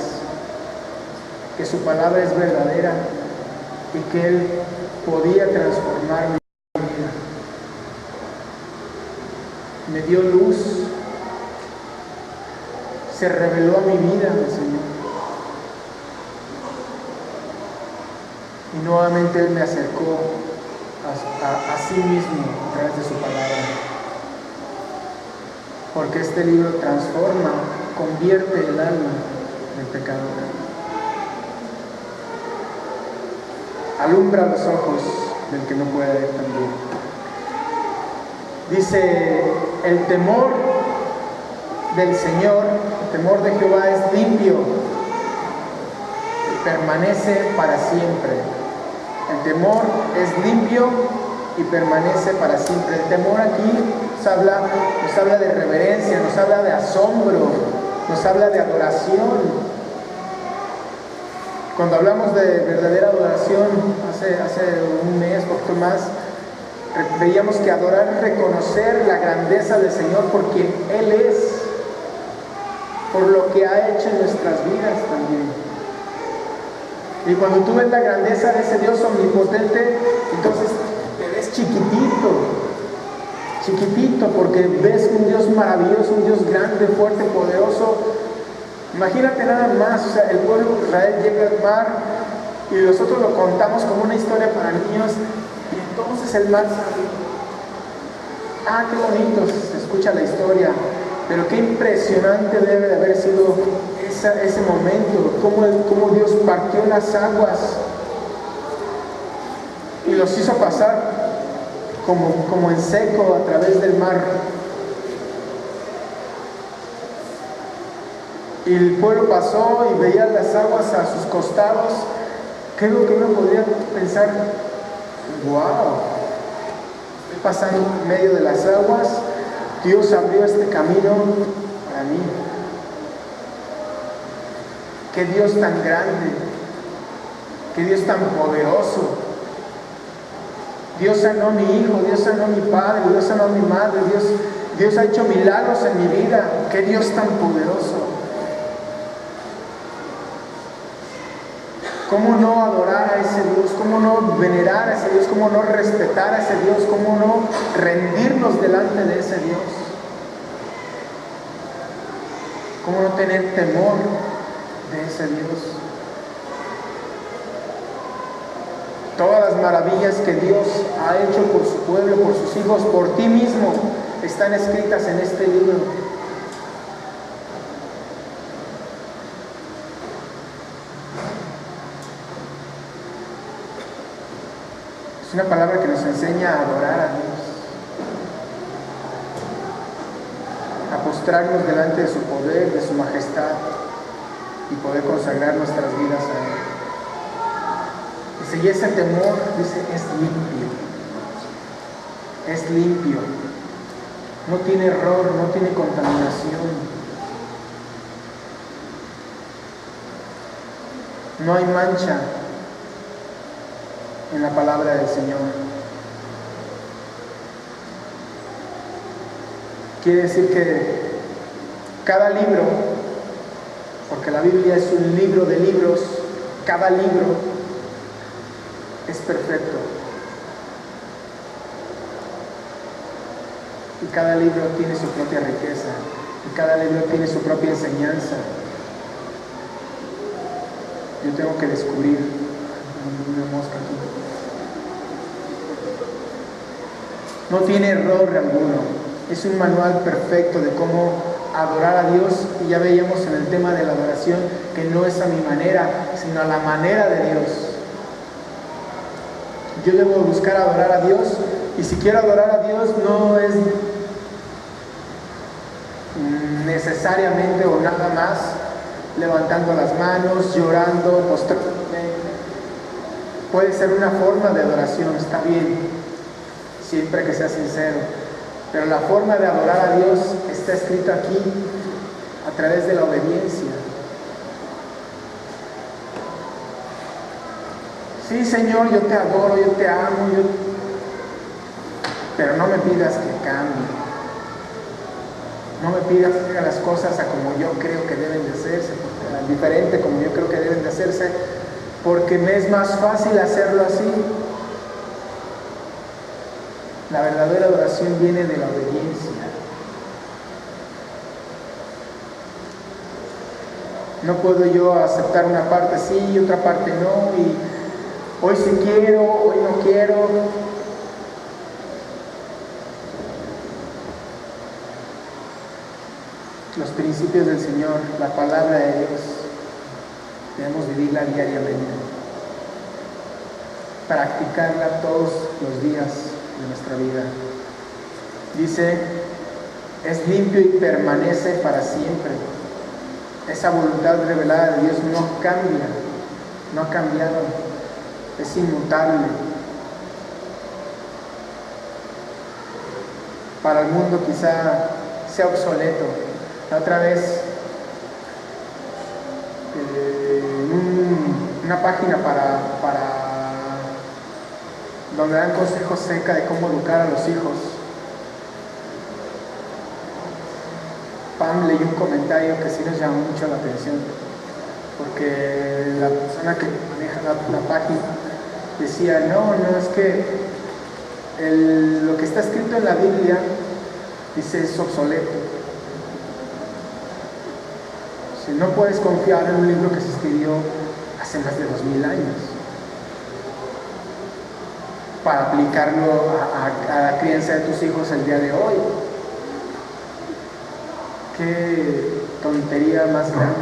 que su palabra es verdadera y que Él podía transformar mi vida. Me dio luz, se reveló a mi vida el Señor. Y nuevamente Él me acercó a sí mismo a través de su palabra. Porque este libro transforma, convierte el alma del pecador. Alumbra los ojos del que no puede ver también. Dice, el temor del Señor, el temor de Jehová es limpio y permanece para siempre. El temor es limpio y permanece para siempre. El temor aquí nos habla de reverencia, nos habla de asombro, nos habla de adoración. Cuando hablamos de verdadera adoración, hace un mes, poquito más, veíamos que adorar es reconocer la grandeza del Señor por quien Él es, por lo que ha hecho en nuestras vidas también. Y cuando tú ves la grandeza de ese Dios omnipotente, entonces te ves chiquitito, porque ves un Dios maravilloso, un Dios grande, fuerte, poderoso. Imagínate nada más, o sea, el pueblo de Israel llega al mar y nosotros lo contamos como una historia para niños y entonces el mar sale. Ah, qué bonito se escucha la historia, pero qué impresionante debe de haber sido ese momento, cómo Dios partió las aguas y los hizo pasar como en seco a través del mar. Y el pueblo pasó y veía las aguas a sus costados. ¿Qué es lo que uno podría pensar? ¡Wow! Estoy pasando en medio de las aguas. Dios abrió este camino para mí. ¡Qué Dios tan grande! ¡Qué Dios tan poderoso! Dios sanó a mi hijo, Dios sanó a mi padre, Dios sanó a mi madre, Dios ha hecho milagros en mi vida. ¡Qué Dios tan poderoso! ¿Cómo no adorar a ese Dios? ¿Cómo no venerar a ese Dios? ¿Cómo no respetar a ese Dios? ¿Cómo no rendirnos delante de ese Dios? ¿Cómo no tener temor de ese Dios? Todas las maravillas que Dios ha hecho por su pueblo, por sus hijos, por ti mismo, están escritas en este libro. Es una palabra que nos enseña a adorar a Dios, a postrarnos delante de su poder, de su majestad y poder consagrar nuestras vidas a Él. Dice, y ese temor, dice, es limpio. Es limpio. No tiene error, no tiene contaminación. No hay mancha en la palabra del Señor. Quiere decir que cada libro, porque la Biblia es un libro de libros, cada libro es perfecto. Y cada libro tiene su propia riqueza. Y cada libro tiene su propia enseñanza. Yo tengo que descubrir una mosca aquí. No tiene error alguno. Es un manual perfecto de cómo adorar a Dios. Y ya veíamos en el tema de la adoración que no es a mi manera, sino a la manera de Dios. Yo debo buscar adorar a Dios. Y si quiero adorar a Dios, no es necesariamente o nada más levantando las manos, llorando, postrándome. Puede ser una forma de adoración, está bien, siempre que sea sincero, pero la forma de adorar a Dios está escrita aquí a través de la obediencia. Sí, Señor, yo te adoro, yo te amo, pero no me pidas que cambie. No me pidas que haga las cosas a como yo creo que deben de hacerse, diferente como yo creo que deben de hacerse, porque me es más fácil hacerlo así. La verdadera adoración viene de la obediencia. No puedo yo aceptar una parte sí y otra parte no, y hoy sí quiero, hoy no quiero. Los principios del Señor, la palabra de Dios, debemos vivirla diariamente, practicarla todos los días de nuestra vida. Dice, es limpio y permanece para siempre. Esa voluntad revelada de Dios no cambia, no ha cambiado, es inmutable. Para el mundo quizá sea obsoleto. La otra vez, una página para donde dan consejos acerca de cómo educar a los hijos, Pam leyó un comentario que sí nos llamó mucho la atención, porque la persona que maneja la página decía, no, es que lo que está escrito en la Biblia, dice, es obsoleto. Si no puedes confiar en un libro que se escribió hace más de 2000 años para aplicarlo a la crianza de tus hijos el día de hoy. Qué tontería más grande.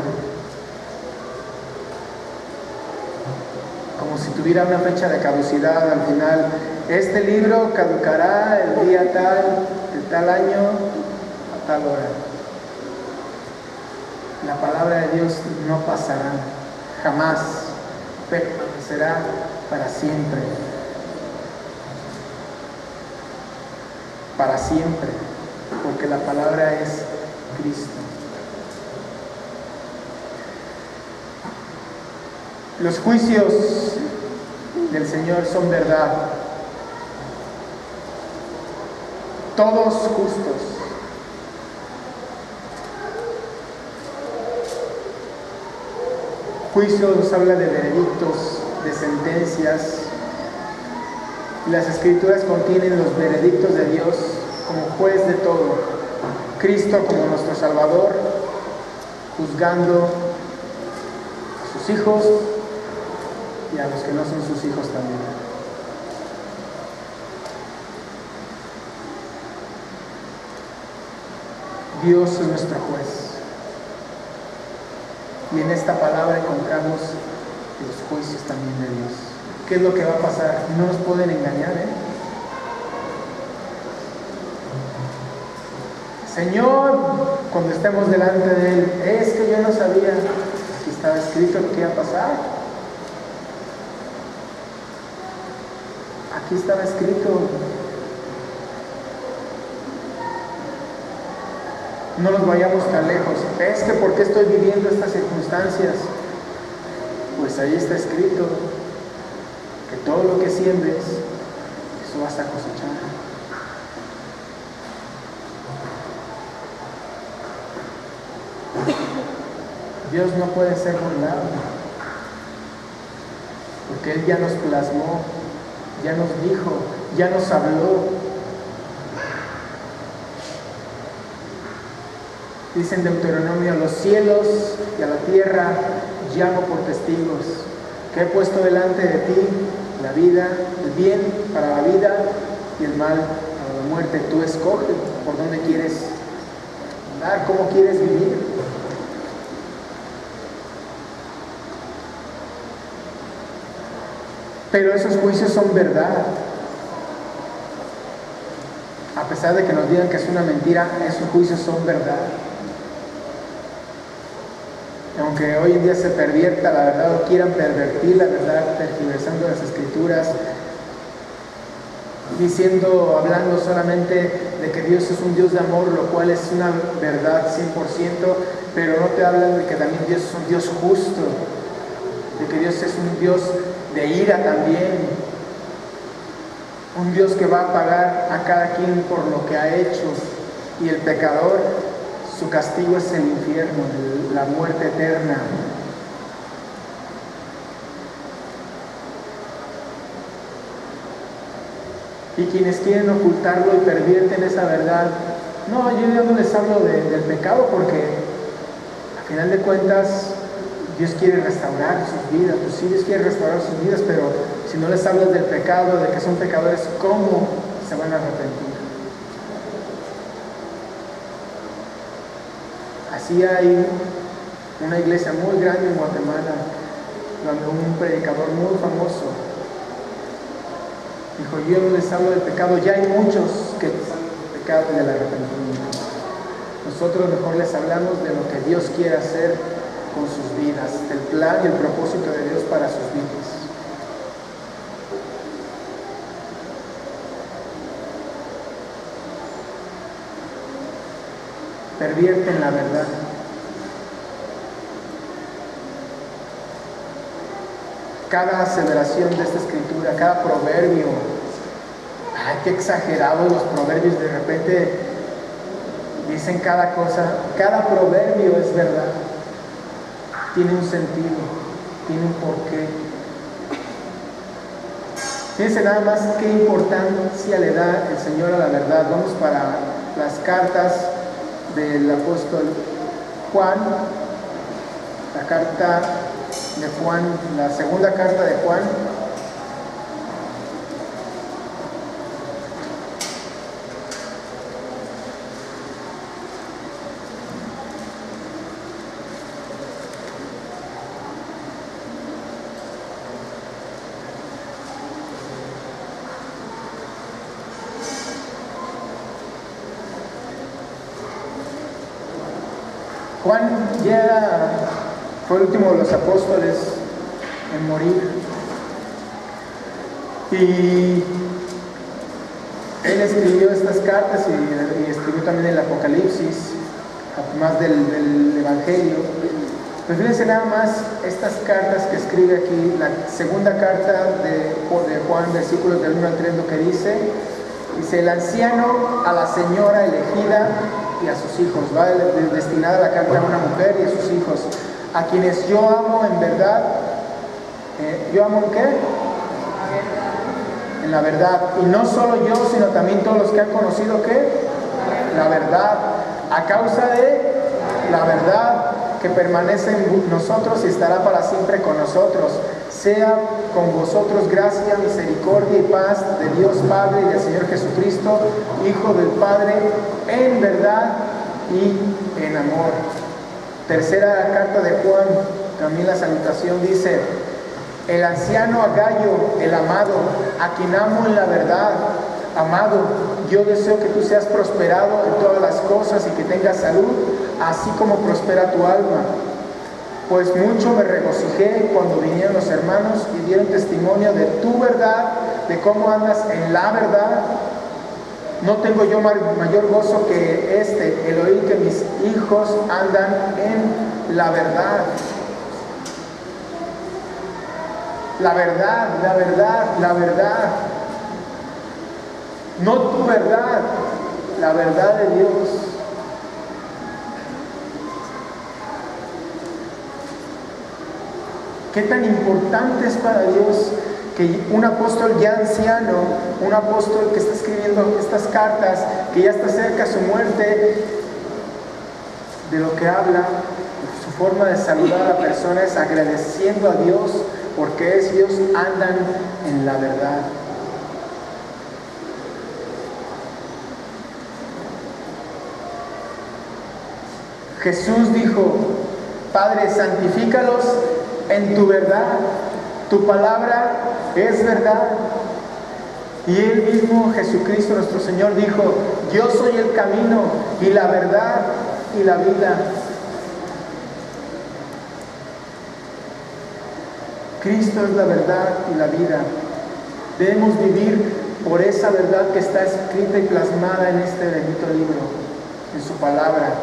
Como si tuviera una fecha de caducidad al final. Este libro caducará el día tal, de tal año, a tal hora. La palabra de Dios no pasará, jamás, permanecerá para siempre. Para siempre, porque la palabra es Cristo. Los juicios del Señor son verdad, todos justos, Juicio nos habla de veredictos, de sentencias. Y las Escrituras contienen los veredictos de Dios como juez de todo. Cristo como nuestro Salvador, juzgando a sus hijos y a los que no son sus hijos también. Dios es nuestro juez. Y en esta palabra encontramos los juicios también de Dios. ¿Qué es lo que va a pasar? No nos pueden engañar, Señor, cuando estemos delante de Él, es que yo no sabía que estaba escrito lo que iba a pasar. Aquí estaba escrito. No nos vayamos tan lejos. Es que ¿por qué estoy viviendo estas circunstancias? Pues ahí está escrito que todo lo que siembres, eso vas a cosechar. Dios no puede ser burlado, porque Él ya nos plasmó, ya nos dijo, ya nos habló. Dice en Deuteronomio: los cielos y a la tierra llamo por testigos, que he puesto delante de ti la vida, el bien para la vida y el mal para la muerte. Tú escoges por dónde quieres andar, cómo quieres vivir. Pero esos juicios son verdad. A pesar de que nos digan que es una mentira, esos juicios son verdad. Aunque hoy en día se pervierta la verdad o quieran pervertir la verdad, tergiversando las Escrituras, hablando solamente de que Dios es un Dios de amor, lo cual es una verdad 100%, pero no te hablan de que también Dios es un Dios justo, de que Dios es un Dios de ira también, un Dios que va a pagar a cada quien por lo que ha hecho, y el pecador, su castigo es el infierno, la muerte eterna. Y quienes quieren ocultarlo y pervierten esa verdad, no, yo ya no les hablo del pecado, porque al final de cuentas Dios quiere restaurar sus vidas. Pues sí, Dios quiere restaurar sus vidas, pero si no les hablas del pecado, de que son pecadores, ¿cómo se van a arrepentir? Así hay una iglesia muy grande en Guatemala, donde un predicador muy famoso dijo: yo no les hablo del pecado, ya hay muchos que les hablan del pecado y del arrepentimiento. Nosotros mejor les hablamos de lo que Dios quiere hacer con sus vidas, del plan y el propósito de Dios para sus vidas. Pervierten la verdad. Cada aseveración de esta Escritura, cada proverbio, ¡ay, qué exagerados los proverbios! De repente dicen cada cosa. Cada proverbio es verdad, tiene un sentido, tiene un porqué. Fíjense nada más qué importancia le da el Señor a la verdad. Vamos para las cartas del apóstol Juan, la carta de Juan, la segunda carta de Juan. Juan fue el último de los apóstoles en morir, y él escribió estas cartas y escribió también el Apocalipsis, además del Evangelio. Pues fíjense nada más estas cartas que escribe aquí, la segunda carta de Juan, versículos del 1 al 3, lo que dice: el anciano a la señora elegida y a sus hijos. Va destinada la carta a una mujer y a sus hijos. a quienes yo amo en verdad. ¿Yo amo en qué? En la verdad. Y no solo yo, sino también todos los que han conocido ¿qué? La verdad. A causa de la verdad que permanece en nosotros y estará para siempre con nosotros. Sea con vosotros gracia, misericordia y paz de Dios Padre y del Señor Jesucristo, Hijo del Padre, en verdad y en amor. Tercera carta de Juan, también la salutación dice: el anciano Agayo, el amado, a quien amo en la verdad. Amado, yo deseo que tú seas prosperado en todas las cosas y que tengas salud, así como prospera tu alma. Pues mucho me regocijé cuando vinieron los hermanos y dieron testimonio de tu verdad, de cómo andas en la verdad. No tengo yo mayor gozo que el oír que mis hijos andan en la verdad. La verdad, la verdad, la verdad. No tu verdad, la verdad de Dios. ¿Qué tan importante es para Dios que un apóstol ya anciano, un apóstol que está escribiendo estas cartas, que ya está cerca de su muerte, de lo que habla, su forma de saludar a personas agradeciendo a Dios porque ellos andan en la verdad? Jesús dijo: Padre, santifícalos en tu verdad, tu palabra es verdad. Y Él mismo, Jesucristo nuestro Señor, dijo: yo soy el camino y la verdad y la vida. Cristo es la verdad y la vida. Debemos vivir por esa verdad que está escrita y plasmada en este bendito libro, en su palabra.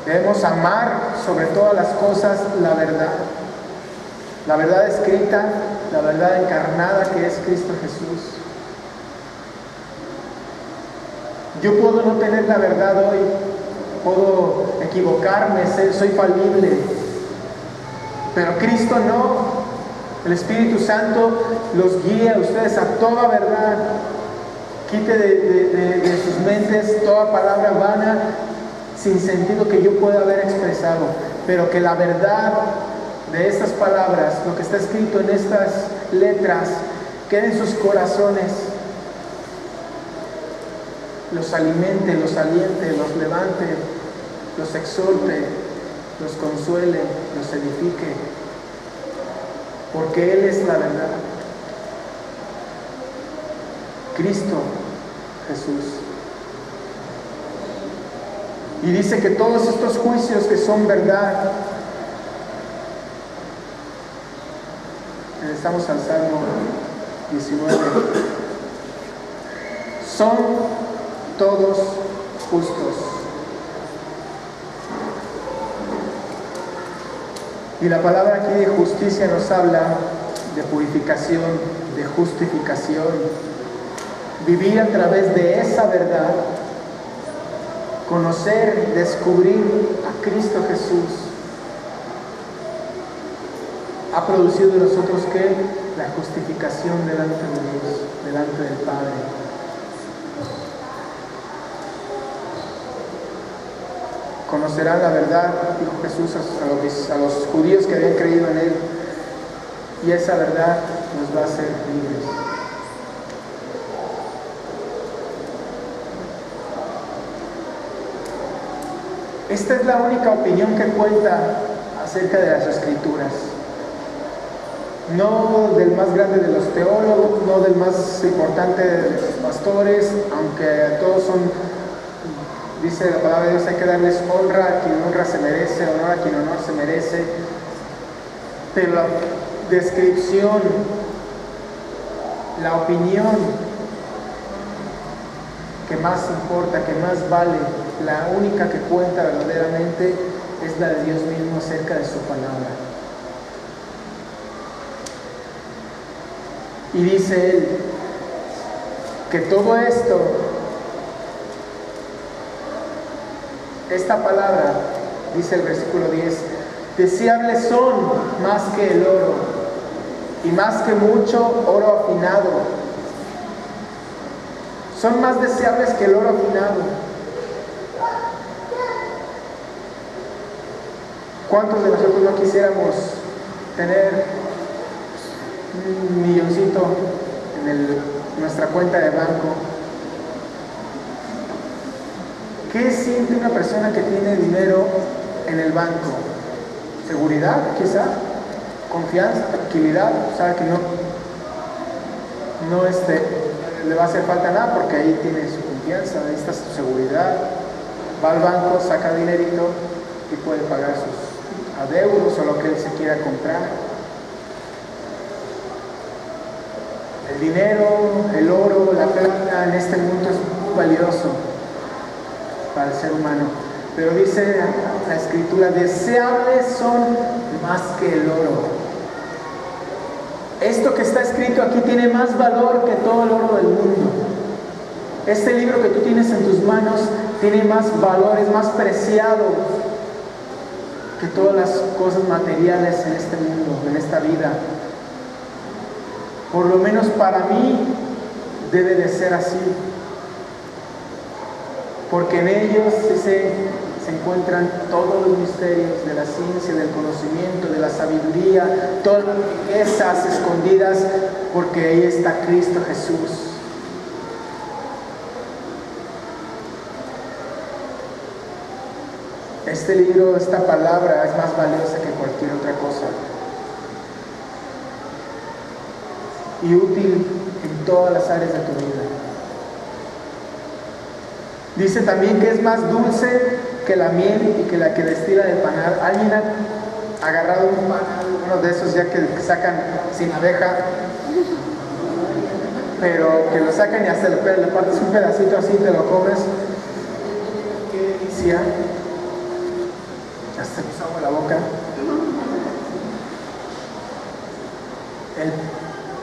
Debemos amar sobre todas las cosas la verdad escrita, la verdad encarnada que es Cristo Jesús. Yo puedo no tener la verdad hoy, puedo equivocarme, soy falible, pero Cristo no. El Espíritu Santo los guía a ustedes a toda verdad. Quite de sus mentes toda palabra vana, sin sentido que yo pueda haber expresado, pero que la verdad de estas palabras, lo que está escrito en estas letras, quede en sus corazones, los alimente, los aliente, los levante, los exhorte, los consuele, los edifique, porque Él es la verdad. Cristo Jesús. Y dice que todos estos juicios que son verdad, estamos al Salmo 19, son todos justos. Y la palabra aquí de justicia nos habla de purificación, de justificación, vivir a través de esa verdad, conocer, descubrir a Cristo Jesús, ha producido en nosotros ¿qué? La justificación delante de Dios, delante del Padre. Conocerán la verdad, dijo Jesús a los judíos que habían creído en Él, y esa verdad nos va a hacer libres. Esta es la única opinión que cuenta acerca de las Escrituras. No del más grande de los teólogos, no del más importante de los pastores, aunque todos son, dice la palabra de Dios, hay que darles honra a quien honra se merece, honor a quien honor se merece. Pero la descripción, la opinión que más importa, que más vale, la única que cuenta verdaderamente es la de Dios mismo acerca de su palabra. Y dice Él que todo esto Esta palabra, dice el versículo 10, deseables son más que el oro y más que mucho oro afinado. Son más deseables que el oro afinado. ¿Cuántos de nosotros no quisiéramos tener un milloncito en nuestra cuenta de banco? ¿Qué siente una persona que tiene dinero en el banco? ¿Seguridad, quizá? ¿Confianza? ¿Tranquilidad? Sabe que no le va a hacer falta nada porque ahí tiene su confianza, ahí está su seguridad. Va al banco, saca dinerito y puede pagar sus adeudos o lo que él se quiera comprar. El dinero, el oro, la plata en este mundo es muy valioso para el ser humano, pero dice la Escritura, deseables son más que el oro. Esto que está escrito aquí tiene más valor que todo el oro del mundo. Este libro que tú tienes en tus manos tiene más valor, es más preciado que todas las cosas materiales en este mundo, en esta vida. Por lo menos para mí debe de ser así, porque en ellos se encuentran todos los misterios de la ciencia, del conocimiento, de la sabiduría, todas las riquezas escondidas, porque ahí está Cristo Jesús. Este libro, esta palabra es más valiosa que cualquier otra cosa y útil en todas las áreas de tu vida. Dice también que es más dulce que la miel y que la que destila del panal. ¿Alguien ha agarrado un panal, uno de esos ya que sacan sin abeja, pero que lo sacan y hasta le partes un pedacito así, te lo comes? ¡Qué delicia! Hasta me hizo agua la boca.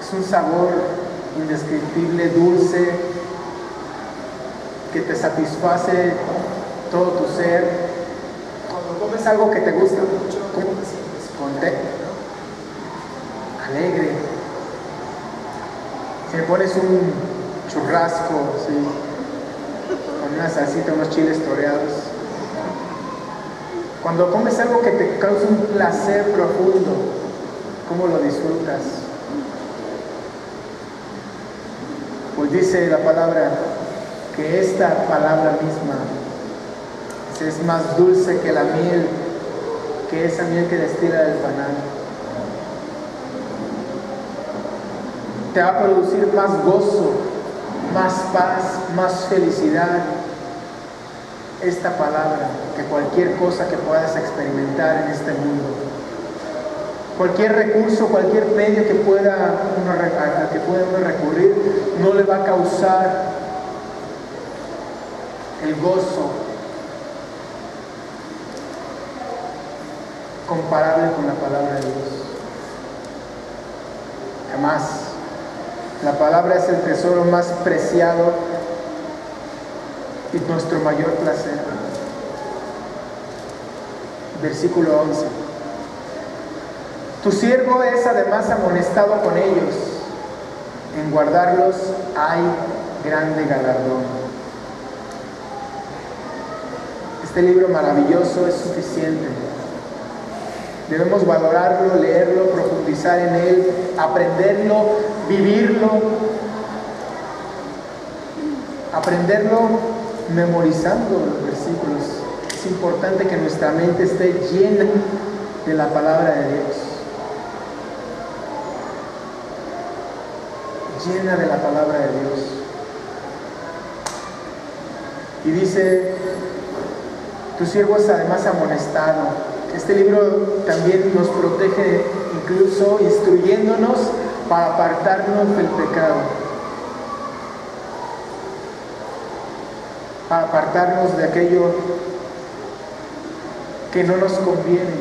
Es un sabor indescriptible, dulce, que te satisface todo tu ser. Cuando comes algo que te gusta mucho, ¿cómo te sientes? Contento, ¿no? Alegre. Si le pones un churrasco, ¿sí?, con una salsita, unos chiles toreados. Cuando comes algo que te causa un placer profundo, ¿cómo lo disfrutas? Pues dice la palabra que esta palabra misma es más dulce que la miel, que esa miel que destila del panal. Te va a producir más gozo, más paz, más felicidad esta palabra que cualquier cosa que puedas experimentar en este mundo. Cualquier recurso, cualquier medio que pueda uno recurrir no le va a causar el gozo comparable con la palabra de Dios. Jamás. La palabra es el tesoro más preciado y nuestro mayor placer. Versículo 11. Tu siervo es además amonestado con ellos. En guardarlos hay grande galardón. Este libro maravilloso es suficiente. Debemos valorarlo, leerlo, profundizar en él, aprenderlo, vivirlo, aprenderlo memorizando los versículos. Es importante que nuestra mente esté llena de la palabra de Dios. Llena de la palabra de Dios. Y dice, tu siervo es además amonestado. Este libro también nos protege, incluso instruyéndonos para apartarnos del pecado, para apartarnos de aquello que no nos conviene,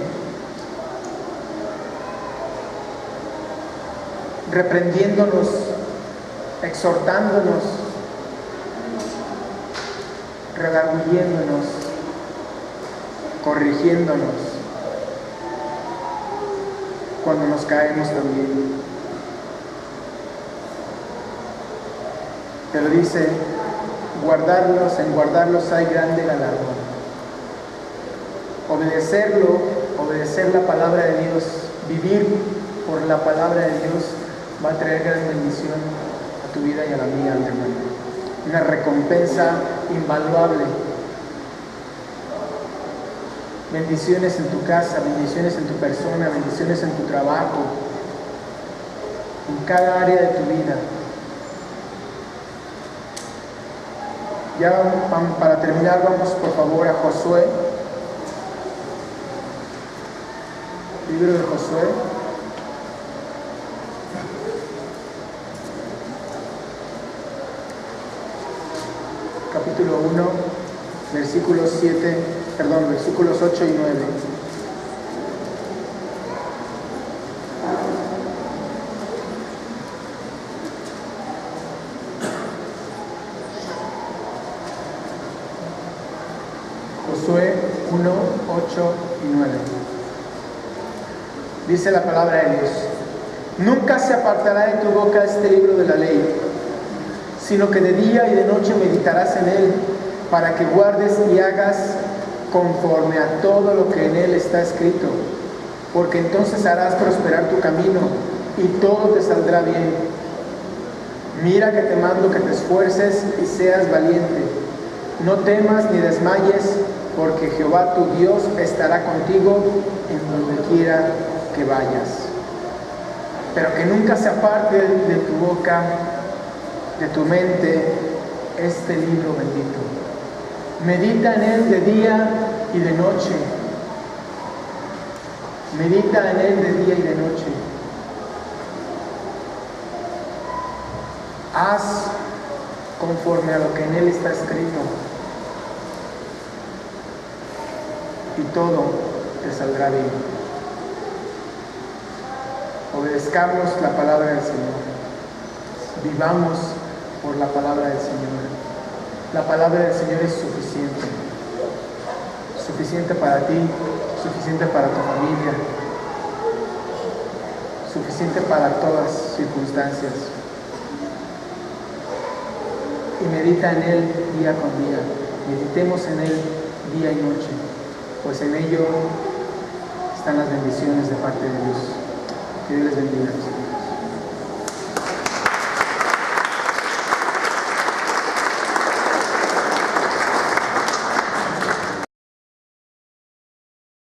reprendiéndonos, exhortándonos, redarguyéndonos corrigiéndonos cuando nos caemos también. Pero dice, en guardarlos hay grande galardón. Obedecer la palabra de Dios, vivir por la palabra de Dios, va a traer gran bendición a tu vida y a la mía, hermano. Una recompensa invaluable. Bendiciones en tu casa, bendiciones en tu persona, bendiciones en tu trabajo, en cada área de tu vida. Ya para terminar, vamos por favor a Josué. Libro de Josué. Capítulo 1, versículos 8 y 9. Josué 1, 8 y 9. Dice la palabra de Dios: nunca se apartará de tu boca este libro de la ley, sino que de día y de noche meditarás en él, para que guardes y hagas conforme a todo lo que en él está escrito, porque entonces harás prosperar tu camino y todo te saldrá bien. Mira que te mando que te esfuerces y seas valiente. No temas ni desmayes, porque Jehová tu Dios estará contigo en donde quiera que vayas. Pero que nunca se aparte de tu boca, de tu mente, este libro bendito. Medita en él de día y de noche. Medita en él de día y de noche. Haz conforme a lo que en él está escrito, y todo te saldrá bien. Obedezcamos la palabra del Señor. Vivamos por la palabra del Señor. La palabra del Señor es suficiente. Suficiente para ti, suficiente para tu familia, suficiente para todas circunstancias. Y medita en él día con día. Meditemos en él día y noche, pues en ello están las bendiciones de parte de Dios. Que Dios les bendiga.